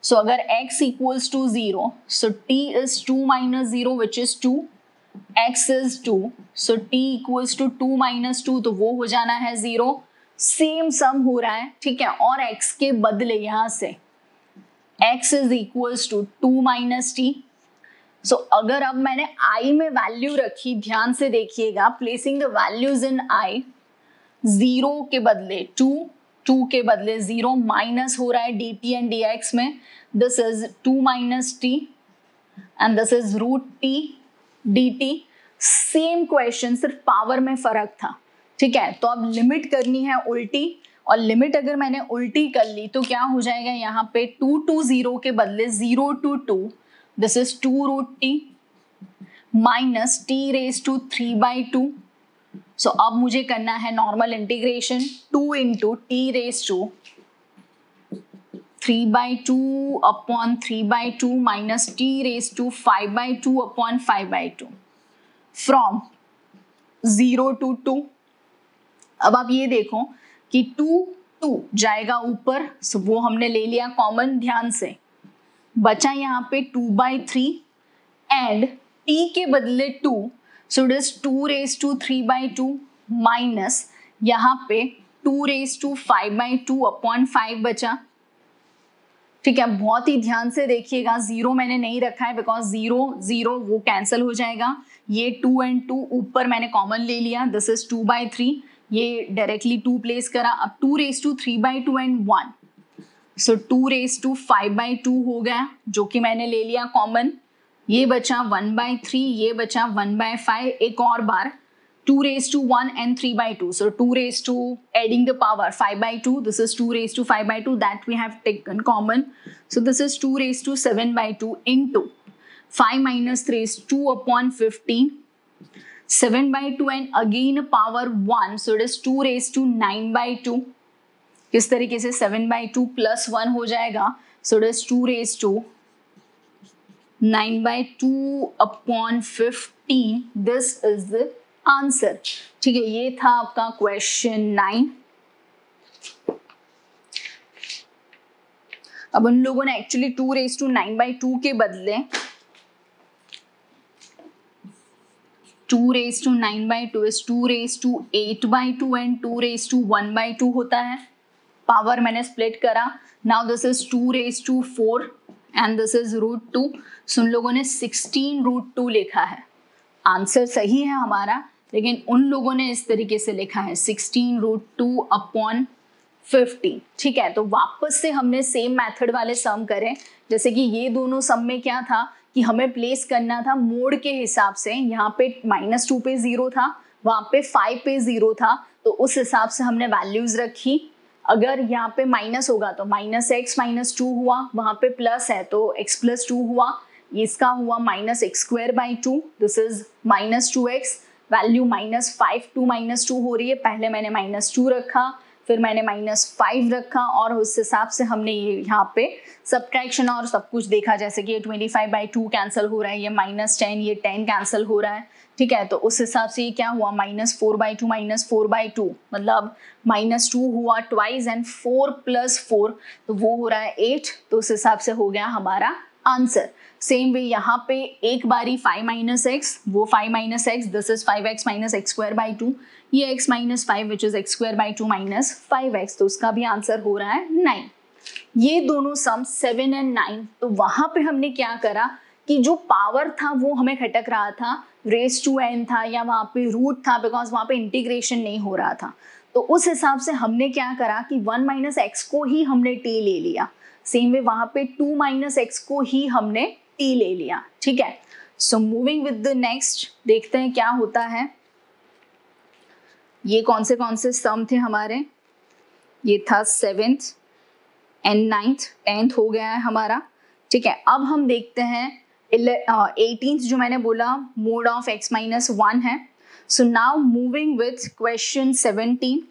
So अगर x equals to 0, so t is 2 minus 0 which is 2, x is 2, so t equals to 2 minus 2, तो वो हो जाना है 0। सेम सम हो रहा है, ठीक है, और x के बदले यहाँ से x is equals to 2 minus t. So अगर अब मैंने i में वैल्यू रखी, ध्यान से देखिएगा, placing the values in i, 0 के बदले 2, 2 के बदले 0, माइनस हो रहा है dt एंड dx में, this is 2 minus t and this is root t dt। Same question, सिर्फ पावर में फर्क था, ठीक है। तो अब लिमिट करनी है उल्टी, और लिमिट अगर मैंने उल्टी कर ली तो क्या हो जाएगा यहाँ पे 2 to 0 के बदले 0 to 2, this is 2 root t minus t raise to 3/2। So अब मुझे करना है normal integration, 2 into t raise to 3/2 upon 3/2 minus t raise to 5/2 upon 5/2 from 0 to 2। अब आप ये देखो कि 2 जाएगा ऊपर, सो वो हमने ले लिया कॉमन, ध्यान से बचा यहाँ पे 2/3 एंड t के बदले 2, so it is 2 raise to 3/2 minus यहाँ पे 2 रेज टू 5/2 अपॉन 5 बचा, ठीक है, बहुत ही ध्यान से देखिएगा, 0 मैंने नहीं रखा है बिकॉज 0 वो कैंसिल हो जाएगा। ये 2 and 2 ऊपर मैंने कॉमन ले लिया, दिस इज 2/3, ये डायरेक्टली 2 प्लेस करा। अब 2 raised to 3/2 and 1, so 2 raised to 5/2 हो गया जो कि मैंने ले लिया कॉमन। ये बचा 1/3, ये बचा 1/5, एक और बार 2 raised to 1 and 3/2, so 2 raised to adding the power 5/2, this is 2 raised to 5/2 that we have taken common, so this is 2 raised to 7/2 into 5 minus 3 is 2 upon 15, 7/2 and again power 1, so it is 2 raised to 9/2। किस तरीके से 7/2 plus 1 हो जाएगा, so it is 2 raised to 9/2 upon 15, this is the answer. ठीक है, ये था आपका क्वेश्चन 9। अब उन लोगों ने एक्चुअली 2 raised to 9/2 के बदले 2 raised to 9/2 is 2 raised to 8/2 and 2 raised to 1/2 होता है। पावर मैंने स्प्लिट करा। Now this is 2 raised to 4 and this is √2, सो उन लोगों ने 16√2 लिखा है। आंसर सही है हमारा, लेकिन उन लोगों ने इस तरीके से लिखा है 16√2 अपॉन 15। ठीक है, तो वापस से हमने सेम मेथड वाले सम करें। जैसे कि ये दोनों सम में क्या था कि हमें प्लेस करना था मोड के हिसाब से। यहाँ पे -2 पे 0 था, वहाँ पे 5 पे 0 था, तो उस हिसाब से हमने वैल्यूज रखी। अगर यहाँ पे माइनस होगा तो -x -2 हुआ, वहाँ पे प्लस है तो x + 2 हुआ, इसका हुआ -x²/2, this is -2x, value -5 to -2 हो रही है। पहले मैंने -2 रखा, फिर मैंने -5 रखा और उस हिसाब से हमने ये यहाँ पे सब्ट्रैक्शन और सब कुछ देखा। जैसे कि ये 25/2 कैंसिल हो रहा है, ये -10, ये 10 कैंसिल हो रहा है। ठीक है, तो उस हिसाब से ये क्या हुआ, -4/2 -4/2 मतलब -2 हुआ ट्वाइस एंड 4 + 4, तो वो हो रहा है 8, तो उस हिसाब से हो गया हमारा आंसर। सेम वे यहाँ पे एक बारी 5 - x, वो 5 - x, this is 5x - x²/2, ये x - 5 which is x²/2 - 5x, तो उसका भी आंसर हो रहा है 9। ये दोनों सम 7 और 9, तो वहां पे हमने क्या करा कि जो पावर था वो हमें खटक रहा था, रेस टू n था या वहाँ पे रूट था, बिकॉज वहाँ पे इंटीग्रेशन नहीं हो रहा था। तो उस हिसाब से हमने क्या करा कि 1 - x को ही हमने t ले लिया। सेम वे वहाँ पे 2 - x को ही हमने t ले लिया। ठीक है, so moving with the next, देखते हैं क्या होता है। ये कौन से सम थे हमारे, ये था 7th एंड 9th, 10th हो गया है हमारा। ठीक है, अब हम देखते हैं 18th जो मैंने बोला मोड ऑफ x - 1 है। So now moving with question 17,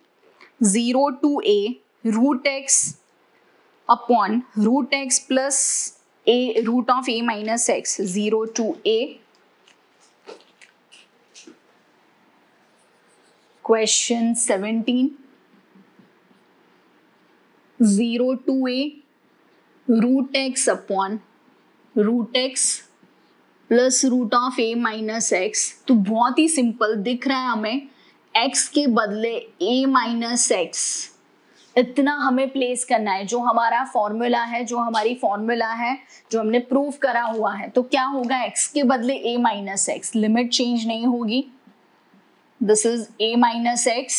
0 to a √x upon √x plus a root of a - x, 0 to a, question 17, 0 to a √x upon √x plus √ a - x। तो बहुत ही simple दिख रहा है हमें, x के बदले a - x, इतना हमें प्लेस करना है। जो हमारा फॉर्मूला है, जो हमारी फॉर्मूला है, जो हमने प्रूव करा हुआ है, तो क्या होगा, x के बदले a - x, लिमिट चेंज नहीं होगी। This is a - x,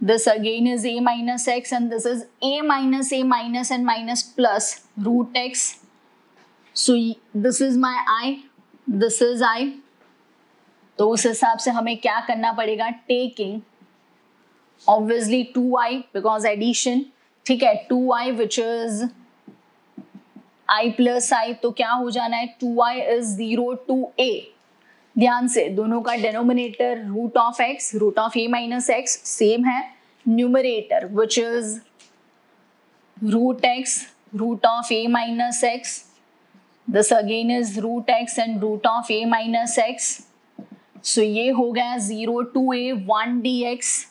this again is a - x and this is a - and minus plus √x, so this is my I, this is I। तो उस हिसाब से हमें क्या करना पड़ेगा, taking obviously 2i because addition। ठीक है, 2i which is i plus i, तो क्या हो जाना है, 2i is 0 to a। ध्यान से दोनों का denominator √x, √a - x same है, numerator which is √x, √a - x, this again is √x and √a - x, so ये हो गया 0 to a 1 dx,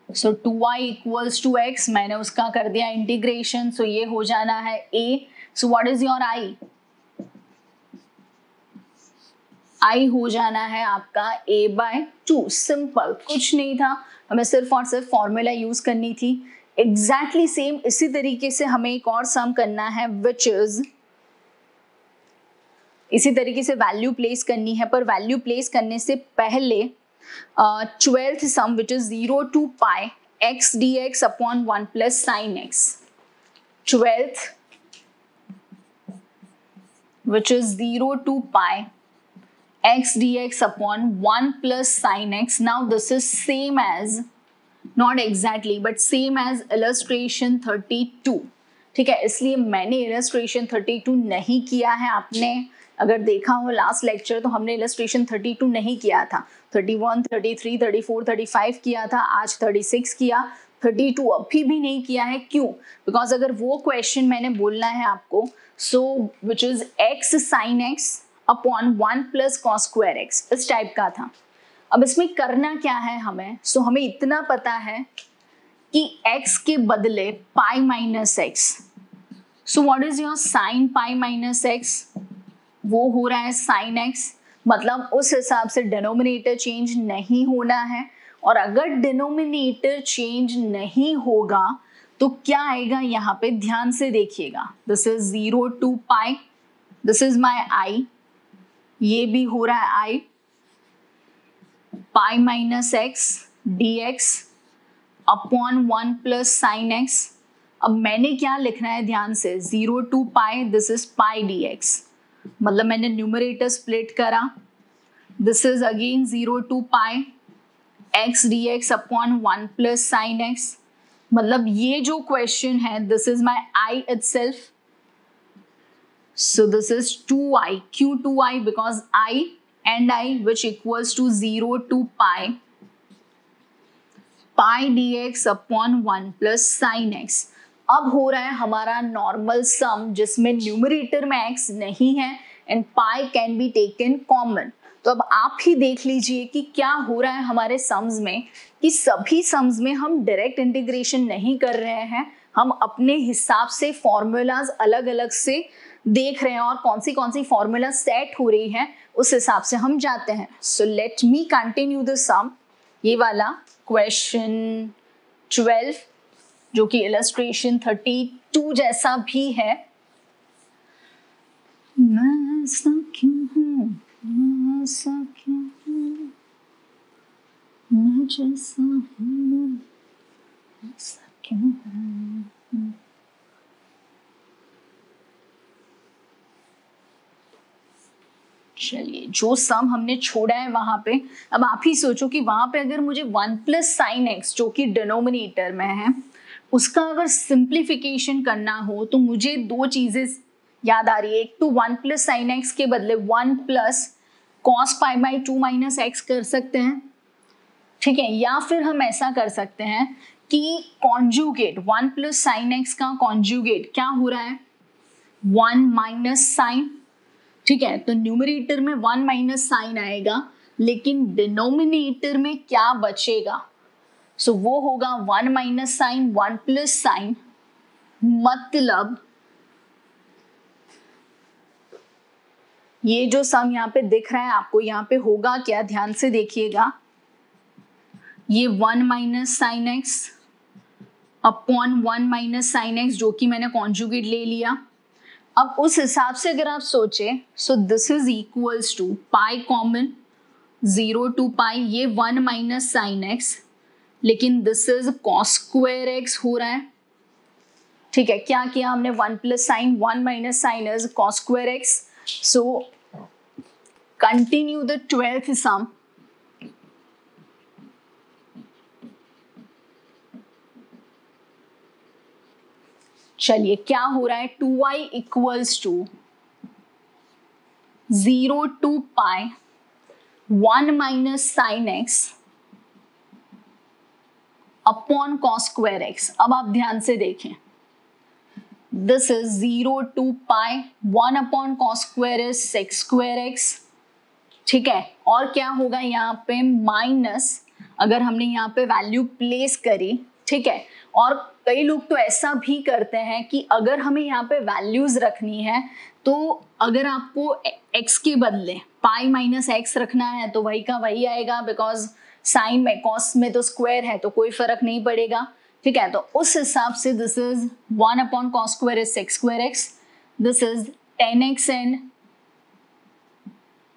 so 2i equals to x, मैंने उसका कर दिया इंटीग्रेशन, so ये हो जाना है a। so what is your i? i हो जाना है आपका a/2। सिंपल, कुछ नहीं था, हमें सिर्फ और सिर्फ फॉर्मूला यूज करनी थी। एग्जैक्टली सेम इसी तरीके से हमें एक और सम करना है विच इज, इसी तरीके से वैल्यू प्लेस करनी है, पर वैल्यू प्लेस करने से पहले 12th sum which is 0 to pi x dx upon 1 plus sin x, 12th which is 0 to pi x dx upon 1 plus sin x. Now this is same as, not exactly but same as illustration 32. ठीक है, इसलिए मैंने illustration 32 नहीं किया है. आपने अगर देखा हो लास्ट लेक्चर तो हमने illustration 32 नहीं किया था, 31, 33, 34, 35 किया था, आज 36 किया, 32 अभी भी नहीं किया है. क्यों? बिकॉज अगर वो क्वेश्चन मैंने बोलना है आपको, so which is x sin x upon 1 plus cos square x, इस टाइप का था. अब इसमें करना क्या है हमें? सो हमें इतना पता है कि x के बदले pi minus x. So what is your sign pi minus x? वो हो रहा है साइन x, मतलब उस हिसाब से डिनोमिनेटर चेंज नहीं होना है. और अगर डिनोमिनेटर चेंज नहीं होगा तो क्या आएगा यहाँ पे, ध्यान से देखिएगा. This is 0 to pi, this is my i, ये भी हो रहा है i, pi minus x dx upon 1 plus sin x. अब मैंने क्या लिखना है ध्यान से, 0 to pi, this is pi dx, मतलब मैंने न्यूमरेटर स्प्लिट करा. This is again 0 to pi x dx upon 1 plus sin x. मतलब ये जो क्वेश्चन है, this is my i itself. So this is 2i. क्यों 2i? Because i and i which equals to 0 to pi dx upon 1 plus sin x. अब हो रहा है हमारा नॉर्मल सम जिसमें न्यूमरेटर में x नहीं है and pi can be taken common. तो अब आप ही देख लीजिए कि क्या हो रहा है हमारे सम्स में, कि सभी सम्स में हम डायरेक्ट इंटीग्रेशन नहीं कर रहे हैं, हम अपने हिसाब से फॉर्मूलाज अलग अलग से देख रहे हैं और कौन सी फॉर्मूला सेट हो रही है उस हिसाब से हम जाते हैं. So let me continue the sum. ये वाला क्वेश्चन 12 जो कि इलस्ट्रेशन 32 जैसा भी है. मैं ऐसा क्यों हूँ, मैं ऐसा क्यों हूँ, मैं जैसा हूँ ऐसा क्यों हूँ. चलिए, जो सम हमने छोड़ा है वहां पे, अब आप ही सोचो कि वहां पे अगर मुझे 1 plus sin x जो कि डिनोमिनेटर में है उसका अगर सिंप्लीफिकेशन करना हो तो मुझे दो चीजें याद आ रही है. एक तो 1 plus sin x के बदले 1 plus cos pi by 2 minus x कर सकते हैं, ठीक है. या फिर हम ऐसा कर सकते हैं कि कॉन्जुगेट 1 plus sin x का कॉन्जुगेट क्या हो रहा है, 1 minus sin, ठीक है. तो न्यूमरेटर में 1 minus sin आएगा, लेकिन डिनोमिनेटर में क्या बचेगा, सो वो होगा 1 minus sin 1 plus sin. मतलब ये जो सम यहाँ पे दिख रहा है आपको, यहाँ पे होगा क्या, ध्यान से देखिएगा. ये 1 minus sin x upon 1 minus sin x जो कि मैंने कॉन्जुगेट ले लिया. अब उस हिसाब से अगर आप सोचें, so this is equals to pi common 0 to pi, ये 1 minus sin x, लेकिन this is cos square x हो रहा है, ठीक है. क्या किया हमने, 1 plus sin 1 minus sin is cos square x. So continue the 12th sum. चलिए, क्या हो रहा है, 2i equals to 0 to pi 1 minus sin x upon cos square x. अब आप ध्यान से देखें, this is 0 to pi 1 upon cos square is sec square x, ठीक है. और क्या होगा यहाँ पे, माइनस, अगर हमने यहाँ पे वैल्यू प्लेस करी, ठीक है. और कई लोग तो ऐसा भी करते हैं कि अगर हमें यहाँ पे वैल्यूज रखनी है तो अगर आपको x के बदले पाई माइनस एक्स रखना है तो वही का वही आएगा, बिकॉज साइन में कॉस में तो स्क्वायर है तो कोई फर्क नहीं पड़ेगा, ठीक है, तो उस हिसाब से दिस इज 1 अपॉन cos square is sec square x, this is 10x and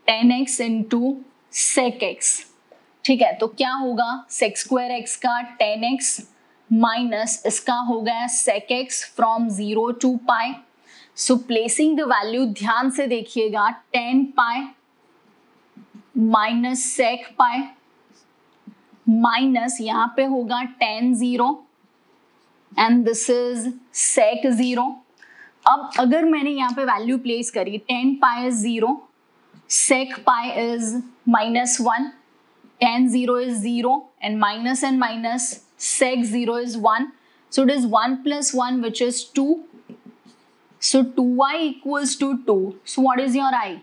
10x into sec x. ठीक है, तो क्या होगा सेक स्क्वायर एक्स का 10x माइनस इसका हो गया sec x from 0 to pi. So placing the value ध्यान से देखिएगा, 10 pi minus sec pi minus यहाँ पे होगा 10 0 एंड दिस इज सेक 0। अब अगर मैंने यहाँ पे वैल्यू प्लेस करी 10 pi is 0, sec pi is -1, tan 0 is 0 and minus sec 0 is 1. So it is 1 plus 1 which is 2. So 2y equals to 2. So what is your I?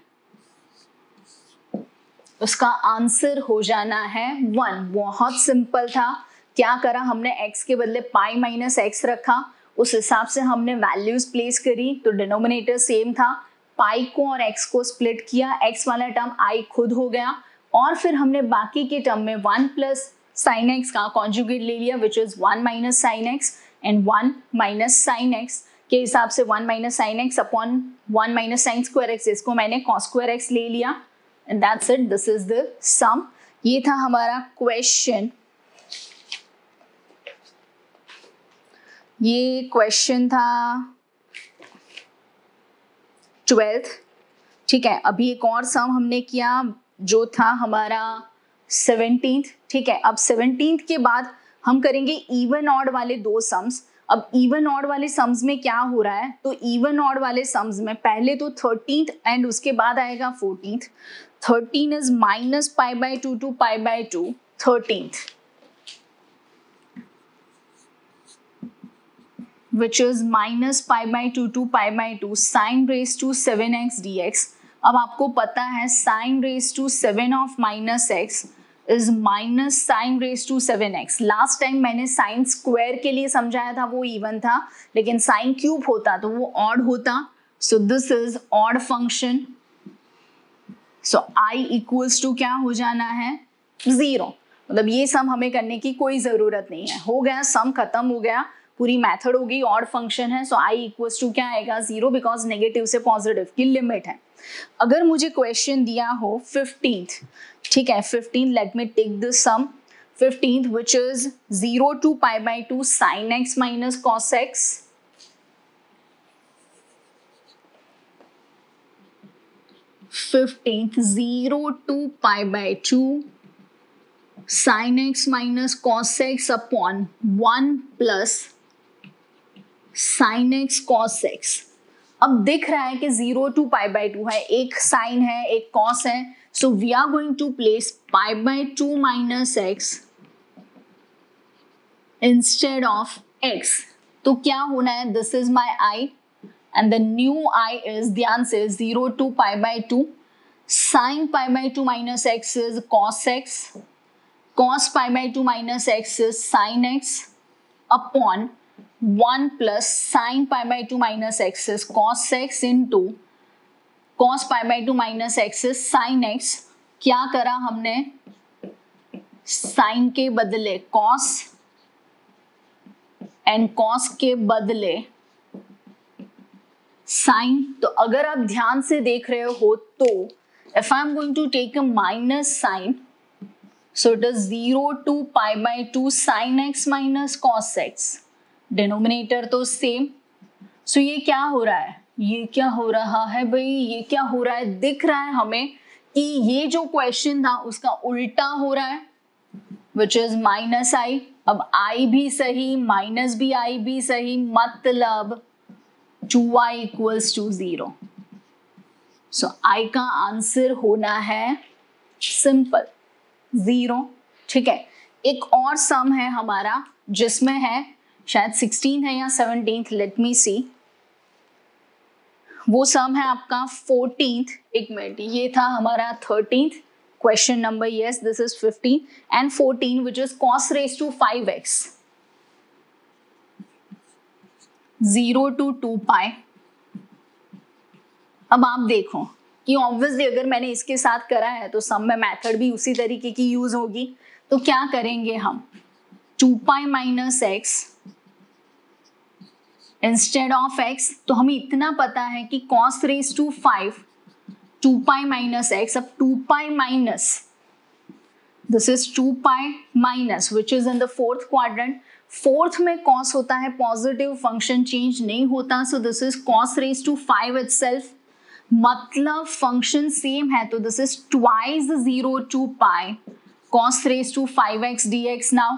उसका answer हो जाना है 1। बहुत सिंपल था। क्या करा हमने, x के बदले पाई माइनस एक्स रखा, उस हिसाब से हमने वैल्यूज प्लेस करी तो डिनोमिनेटर सेम था। पाई को और x को स्प्लिट किया, x वाला टर्म i खुद हो गया और फिर हमने बाकी के टर्म में 1 प्लस साइन एक्स का कॉन्जुगेट ले लिया which is 1 minus sine x and 1 minus sine x के हिसाब से 1 minus sine x upon 1 minus sine square x, इसको मैंने कॉस स्क्वायर एक्स ले लिया and that's it, this is the sum. ये था हमारा क्वेश्चन, ये क्वेश्चन था 12th। ठीक है, अभी एक और सम हमने किया जो था हमारा 17th। ठीक है, अब 17th के बाद हम करेंगे इवन ऑड वाले दो सम्स। अब इवन ऑड वाले सम्स में क्या हो रहा है, तो इवन ऑड वाले सम्स में पहले तो 13th एंड उसके बाद आएगा 14th। 13 is minus pi by 2 to pi by 2 13th which is minus pi by 2 to pi by 2 sin raised to 7x dx। अब आपको पता है sin raised to 7 of minus x is minus sin raised to 7x। Last time मैंने sin square के लिए समझाया था, वो इवन था, लेकिन sin क्यूब होता तो वो ऑड होता। So this is odd function. So i equals to क्या हो जाना है 0। मतलब ये सम हमें करने की कोई जरूरत नहीं है, हो गया सम, खत्म हो गया, पूरी मेथड होगी, ऑड फंक्शन है। सो आई इक्वल्स टू क्या आएगा 0 बिकॉज नेगेटिव से पॉजिटिव की लिमिट है। अगर मुझे क्वेश्चन दिया हो 15th, ठीक है 15, let me take this sum 15th which is 0 to pi by 2 sine x minus cos x. 15th 0 to pi by 2 sine x minus cos x upon 1 plus sine x cos x. अब दिख रहा है कि 0 to pi by 2 है, एक sign है एक cos है, so we are going to place pi by 2 minus x instead of x. तो क्या होना है, this is my I and the new I is, ध्यान से 0 to pi by 2 sine pi by 2 minus x is cos x, cos pi by 2 minus x is sin x upon 1 plus sin pi by 2 minus x is cos x into cos pi by 2 minus x is sin x। क्या करा हमने, sin के बदले cos and cos के बदले sin। तो अगर आप ध्यान से देख रहे हो तो if I am going to take a minus sign, so it is 0 to pi by 2 sin x minus cos x, denominator तो सेम। सो ये क्या हो रहा है, ये क्या हो रहा है भाई, ये क्या हो रहा है, दिख रहा है हमें कि ये जो क्वेश्चन था उसका उल्टा हो रहा है विच इज माइनस आई। अब आई भी सही माइनस भी आई भी सही, मतलब 2y इक्वल्स टू 0। सो आई का आंसर होना है सिंपल 0। ठीक है, एक और सम है हमारा जिसमें है शायद 16 है या 17th, लेट मी सी। वो सम है आपका 14th, एक मिनट, ये था हमारा 13th question number, yes this is 15 and 14 which is cos raise to 5x 0 to 2 pi. अब आप देखो कि ऑब्वियसली अगर मैंने इसके साथ करा है तो सम में मेथड भी उसी तरीके की यूज होगी। तो क्या करेंगे हम, 2 pi minus x instead of x. तो हमें इतना पता है कि cos raise to 5 2 pi minus x. अब 2 pi minus this is 2 pi minus which is in the fourth quadrant. Fourth में cos होता है पॉजिटिव, फंक्शन चेंज नहीं होता, so this is cos raise to 5 itself. मतलब फंक्शन सेम है, तो this is twice 0 to pi cos raise to 5x dx। Now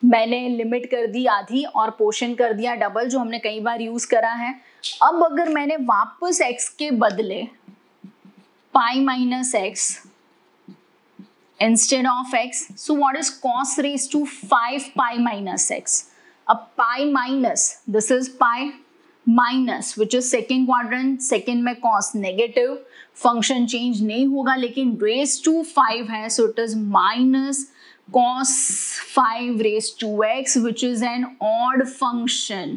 मैंने limit कर दी आधी और पोर्शन कर दिया डबल, जो हमने कई बार यूज करा है। अब अगर मैंने वापस x के बदले pi minus x instead of x, so what is cos raise to 5 pi minus x। अब pi minus this is pi minus which is second quadrant, second में cos नेगेटिव, फंक्शन चेंज नहीं होगा, लेकिन raise to 5 है, so it is minus cos 5 raised to x, which is an odd function.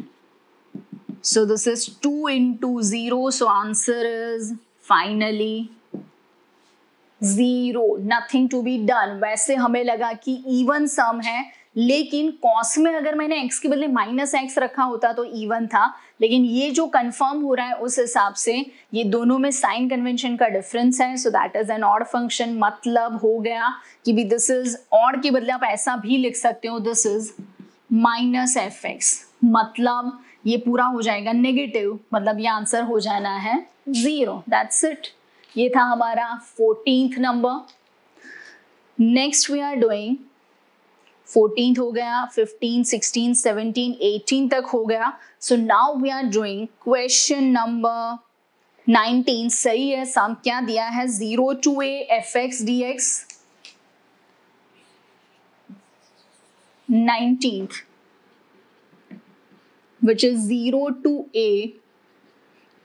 So this is 2 into 0. So answer is finally 0. Nothing to be done. वैसे हमें लगा कि even sum है, लेकिन cos में अगर मैंने x के बदले माइनस एक्स रखा होता तो इवन था, लेकिन ये जो कंफर्म हो रहा है उस हिसाब से ये दोनों में साइन कन्वेंशन का डिफरेंस है, so that is an odd function. मतलब हो गया कि भी दिस इज ऑड के बदले आप ऐसा भी लिख सकते हो, this is minus F x, मतलब ये पूरा हो जाएगा नेगेटिव, मतलब ये आंसर हो जाना है 0। That's it. ये था हमारा 14th नंबर। Next we are doing 14th हो गया, 15, 16, 17, 18 तक हो गया। So now we are doing question number 19। सही है, सम क्या दिया है, 0 to a fx dx। 19th which is 0 to a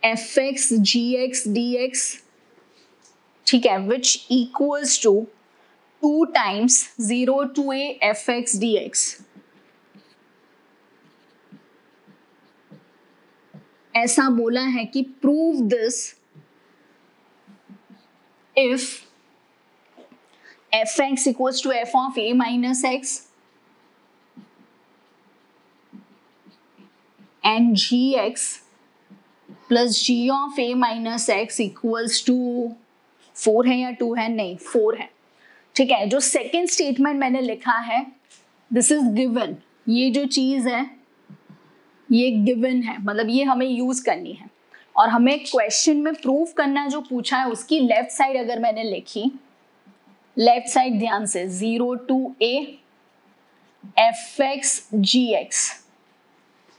fx gx dx, ठीक है, which equals to 2 times 0 to a fx dx। ऐसा बोला है कि prove this if fx equals to f of a minus x and gx plus g of a minus x equals to 4 है या 2 है, नहीं 4 है, ठीक है। जो सेकेंड स्टेटमेंट मैंने लिखा है दिस इज गिवन, ये जो चीज है ये गिवन है, मतलब ये हमें यूज करनी है और हमें क्वेश्चन में प्रूव करना जो पूछा है उसकी लेफ्ट साइड अगर मैंने लिखी, लेफ्ट साइड ध्यान से 0 to a fx gx,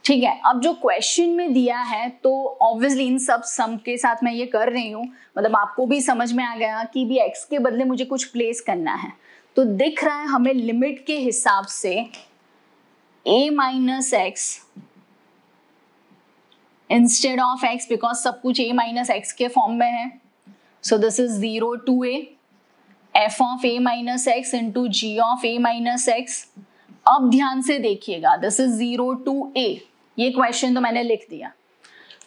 ठीक है। अब जो क्वेश्चन में दिया है तो ऑब्वियसली इन सब सम के साथ मैं ये कर रही हूँ, मतलब आपको भी समझ में आ गया कि भी x के बदले मुझे कुछ प्लेस करना है। तो दिख रहा है हमें लिमिट के हिसाब से a minus x instead of x, because सब कुछ a माइनस एक्स के फॉर्म में है, so this is 0 to a f of a minus x into g of a minus x. अब ध्यान से देखिएगा, दिस इज 0 to a, ये क्वेश्चन तो मैंने लिख दिया।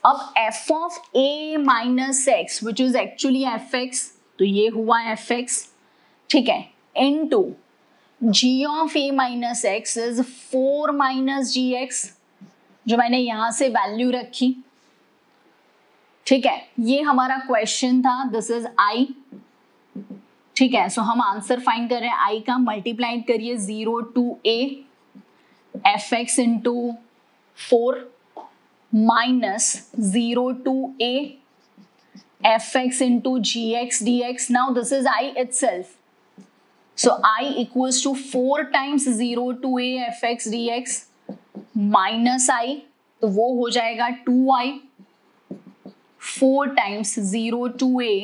अब f of a minus x which is actually f x, तो ये हुआ एफ एक्स, ठीक है, into g of a minus x is 4 minus g x, जो मैंने यहां से वैल्यू रखी, ठीक है। ये हमारा क्वेश्चन था, दिस इज i, ठीक है। सो हम आंसर फाइंड कर रहे हैं i का, मल्टीप्लाइड करिए 0 to a fx into 4 minus 0 to a fx into gx dx। Now this is i itself, so i equals to 4 times 0 to a fx dx minus i, तो वो हो जाएगा 2i, 4 times 0 to a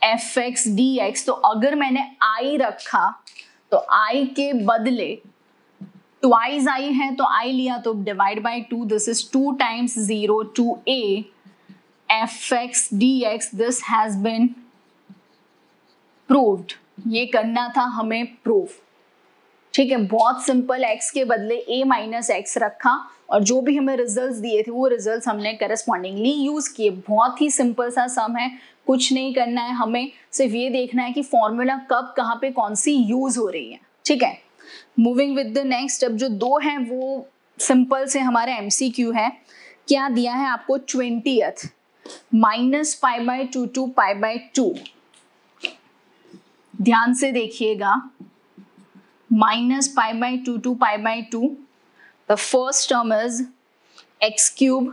fx dx। तो अगर मैंने i रखा तो i के बदले ट्वाइस i है तो i लिया तो divide by 2, this is 2 times 0 to a fx dx। This has been proved, ये करना था हमें प्रूफ, ठीक है। बहुत सिंपल, x के बदले a माइनस एक्स रखा और जो भी हमें रिजल्ट्स दिए थे वो रिजल्ट्स हमने करस्पॉन्डिंगली यूज किए। बहुत ही सिंपल सा सम है, कुछ नहीं करना है, हमें सिर्फ ये देखना है कि फॉर्मूला कब कहाँ पे कौन सी यूज हो रही है, ठीक है। मूविंग विद द नेक्स्ट, अब जो 2 हैं वो सिंपल से हमारे MCQ है। क्या दिया है आपको 20th -π/2 to π/2। ध्यान से देखिएगा, -π/2 to π/2, the first term is x³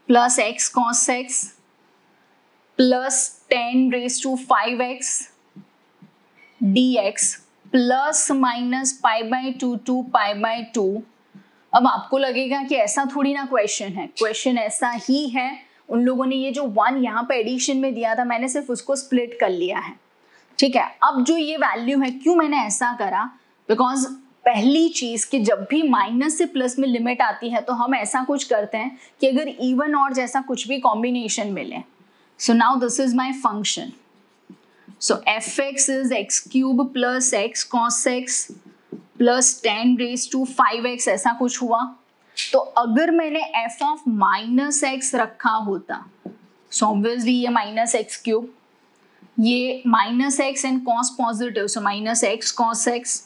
plus x cos x plus 10⁵ dx plus -π/2 to π/2। अब आपको लगेगा कि ऐसा थोड़ी ना क्वेश्चन है, क्वेश्चन ऐसा ही है। उन लोगों ने ये जो 1 यहाँ पे एडिशन में दिया था, मैंने सिर्फ उसको स्प्लिट कर लिया है, ठीक है। अब जो ये वैल्यू है, क्यों मैंने ऐसा करा, बिकॉज पहली चीज कि जब भी माइनस से प्लस में लिमिट आती है तो हम ऐसा कुछ करते हैं कि अगर इवन और जैसा कुछ भी कॉम्बिनेशन मिले। So now this is my function, so fx is x³ plus x cos x plus 10⁵, ऐसा कुछ हुआ। तो अगर मैंने f ऑफ -x रखा होता, सो ऑब्वियसली ये -x³, ये -x and cos positive, so -x cos x,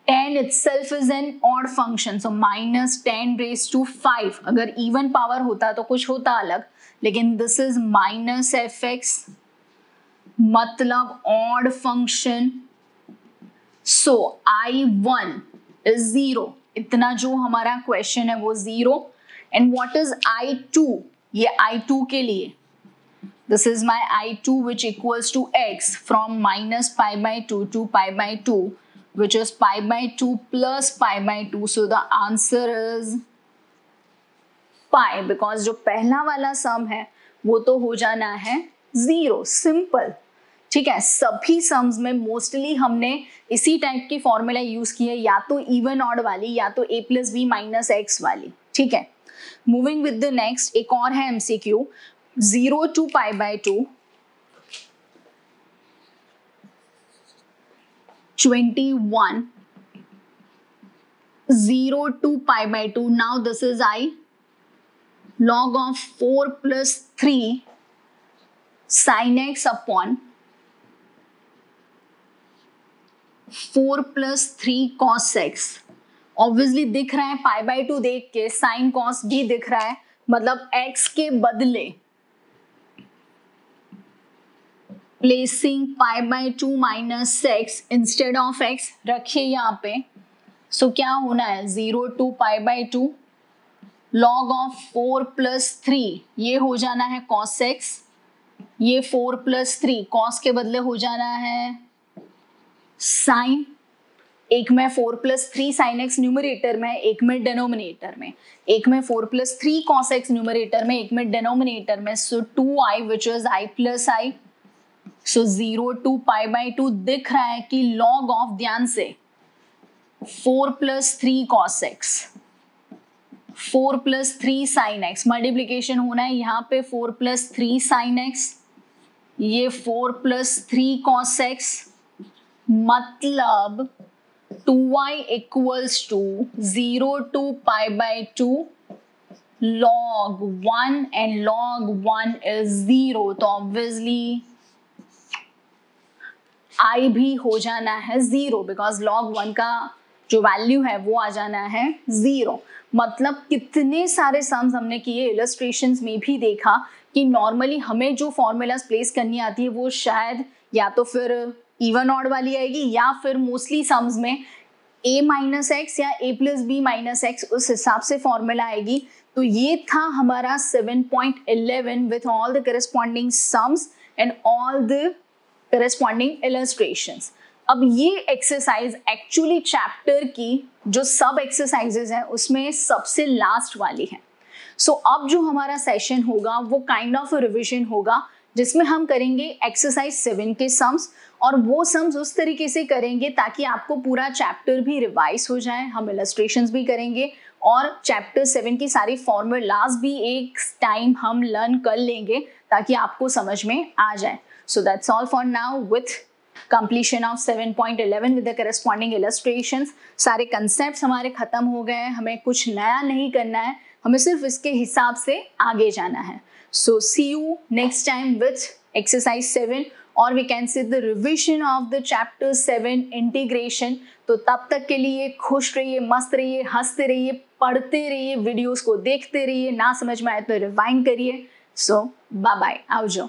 10 itself is an odd function, so -10⁵. अगर इवन पावर होता तो कुछ होता अलग, लेकिन दिस इज -fx, मतलब odd function. So I1 is 0, इतना जो हमारा क्वेश्चन है वो 0। एंड व्हाट इज I2, ये I2 के लिए, this is my I2 which equals to x from -π/2 to π/2, which is π/2 plus π/2, so the answer is pi, because जो पहला वाला सम है वो तो हो जाना है 0, सिंपल, ठीक है। सभी सम्स में मोस्टली हमने इसी टाइप की फॉर्मूला यूज की है, या तो इवन ऑड वाली या तो a + b - x वाली, ठीक है। मूविंग विद द नेक्स्ट, एक और है MCQ, 0 to π/2, 21, 0 to π/2, now this is I log of 4 plus 3 sin x upon 4 plus 3 cos x। Obviously दिख रहा है π/2 देख के, साइन कॉस भी दिख रहा है, मतलब x के बदले placing π/2 minus x instead of x रखिए यहाँ पे। सो क्या होना है, 0 to π/2 log ऑफ 4 plus 3, ये हो जाना है cos x, ये 4 plus 3 cos के बदले हो जाना है साइन। एक में 4 plus 3 sin x न्यूमरेटर में, एक में डिनोमिनेटर में, एक में 4 plus 3 cos x न्यूमरेटर में, एक में डिनोमिनेटर में। सो 2i which is I plus I, so 0 to π/2 दिख रहा है कि log ऑफ, ध्यान से, 4 plus 3 cos x, 4 plus 3 sin x, multiplication होना है यहाँ पे 4 plus 3 sin x, ये 4 plus 3 cos x, मतलब 2y equals to 0 to π/2 log 1 and log 1 is 0, तो ऑब्वियसली I भी हो जाना है 0, बिकॉज log 1 का जो वैल्यू है वो आ जाना है 0। मतलब कितने सारे सम्स हमने किए, इलस्ट्रेशंस में भी देखा कि नॉर्मली हमें जो फॉर्मूलाज प्लेस करनी आती है वो शायद या तो फिर इवन ऑड वाली आएगी, या फिर मोस्टली सम्स में a - x या a + b - x, उस हिसाब से फॉर्मूला आएगी। तो ये था हमारा 7.11 with all the corresponding sums and all the corresponding illustrations. अब ये एक्सरसाइज एक्चुअली चैप्टर की जो सब एक्सरसाइजेज हैं उसमें सबसे लास्ट वाली है। सो अब जो हमारा सेशन होगा वो काइंड ऑफ रिविजन होगा, जिसमें हम करेंगे एक्सरसाइज 7 के सम्स, और वो सम्स उस तरीके से करेंगे ताकि आपको पूरा चैप्टर भी रिवाइज हो जाए। हम इलस्ट्रेशंस भी करेंगे और चैप्टर 7 की सारी फॉर्मूलाज भी एक टाइम हम लर्न कर लेंगे ताकि आपको समझ में आ जाए। So that's all for now with completion of 7.11 with the corresponding illustrations। सारे concepts हमारे खत्म हो गए हैं, हमें कुछ नया नहीं करना है, हमें सिर्फ इसके हिसाब से आगे जाना है। So see you next time with exercise 7 और we can see the revision of the chapter 7 integration. तो तब तक के लिए खुश रहिए, मस्त रहिए, हंसते रहिए, पढ़ते रहिए, वीडियोस को देखते रहिए, ना समझ में आए तो रिवाइंड करिए। सो बाय बाय, आओ जाओ।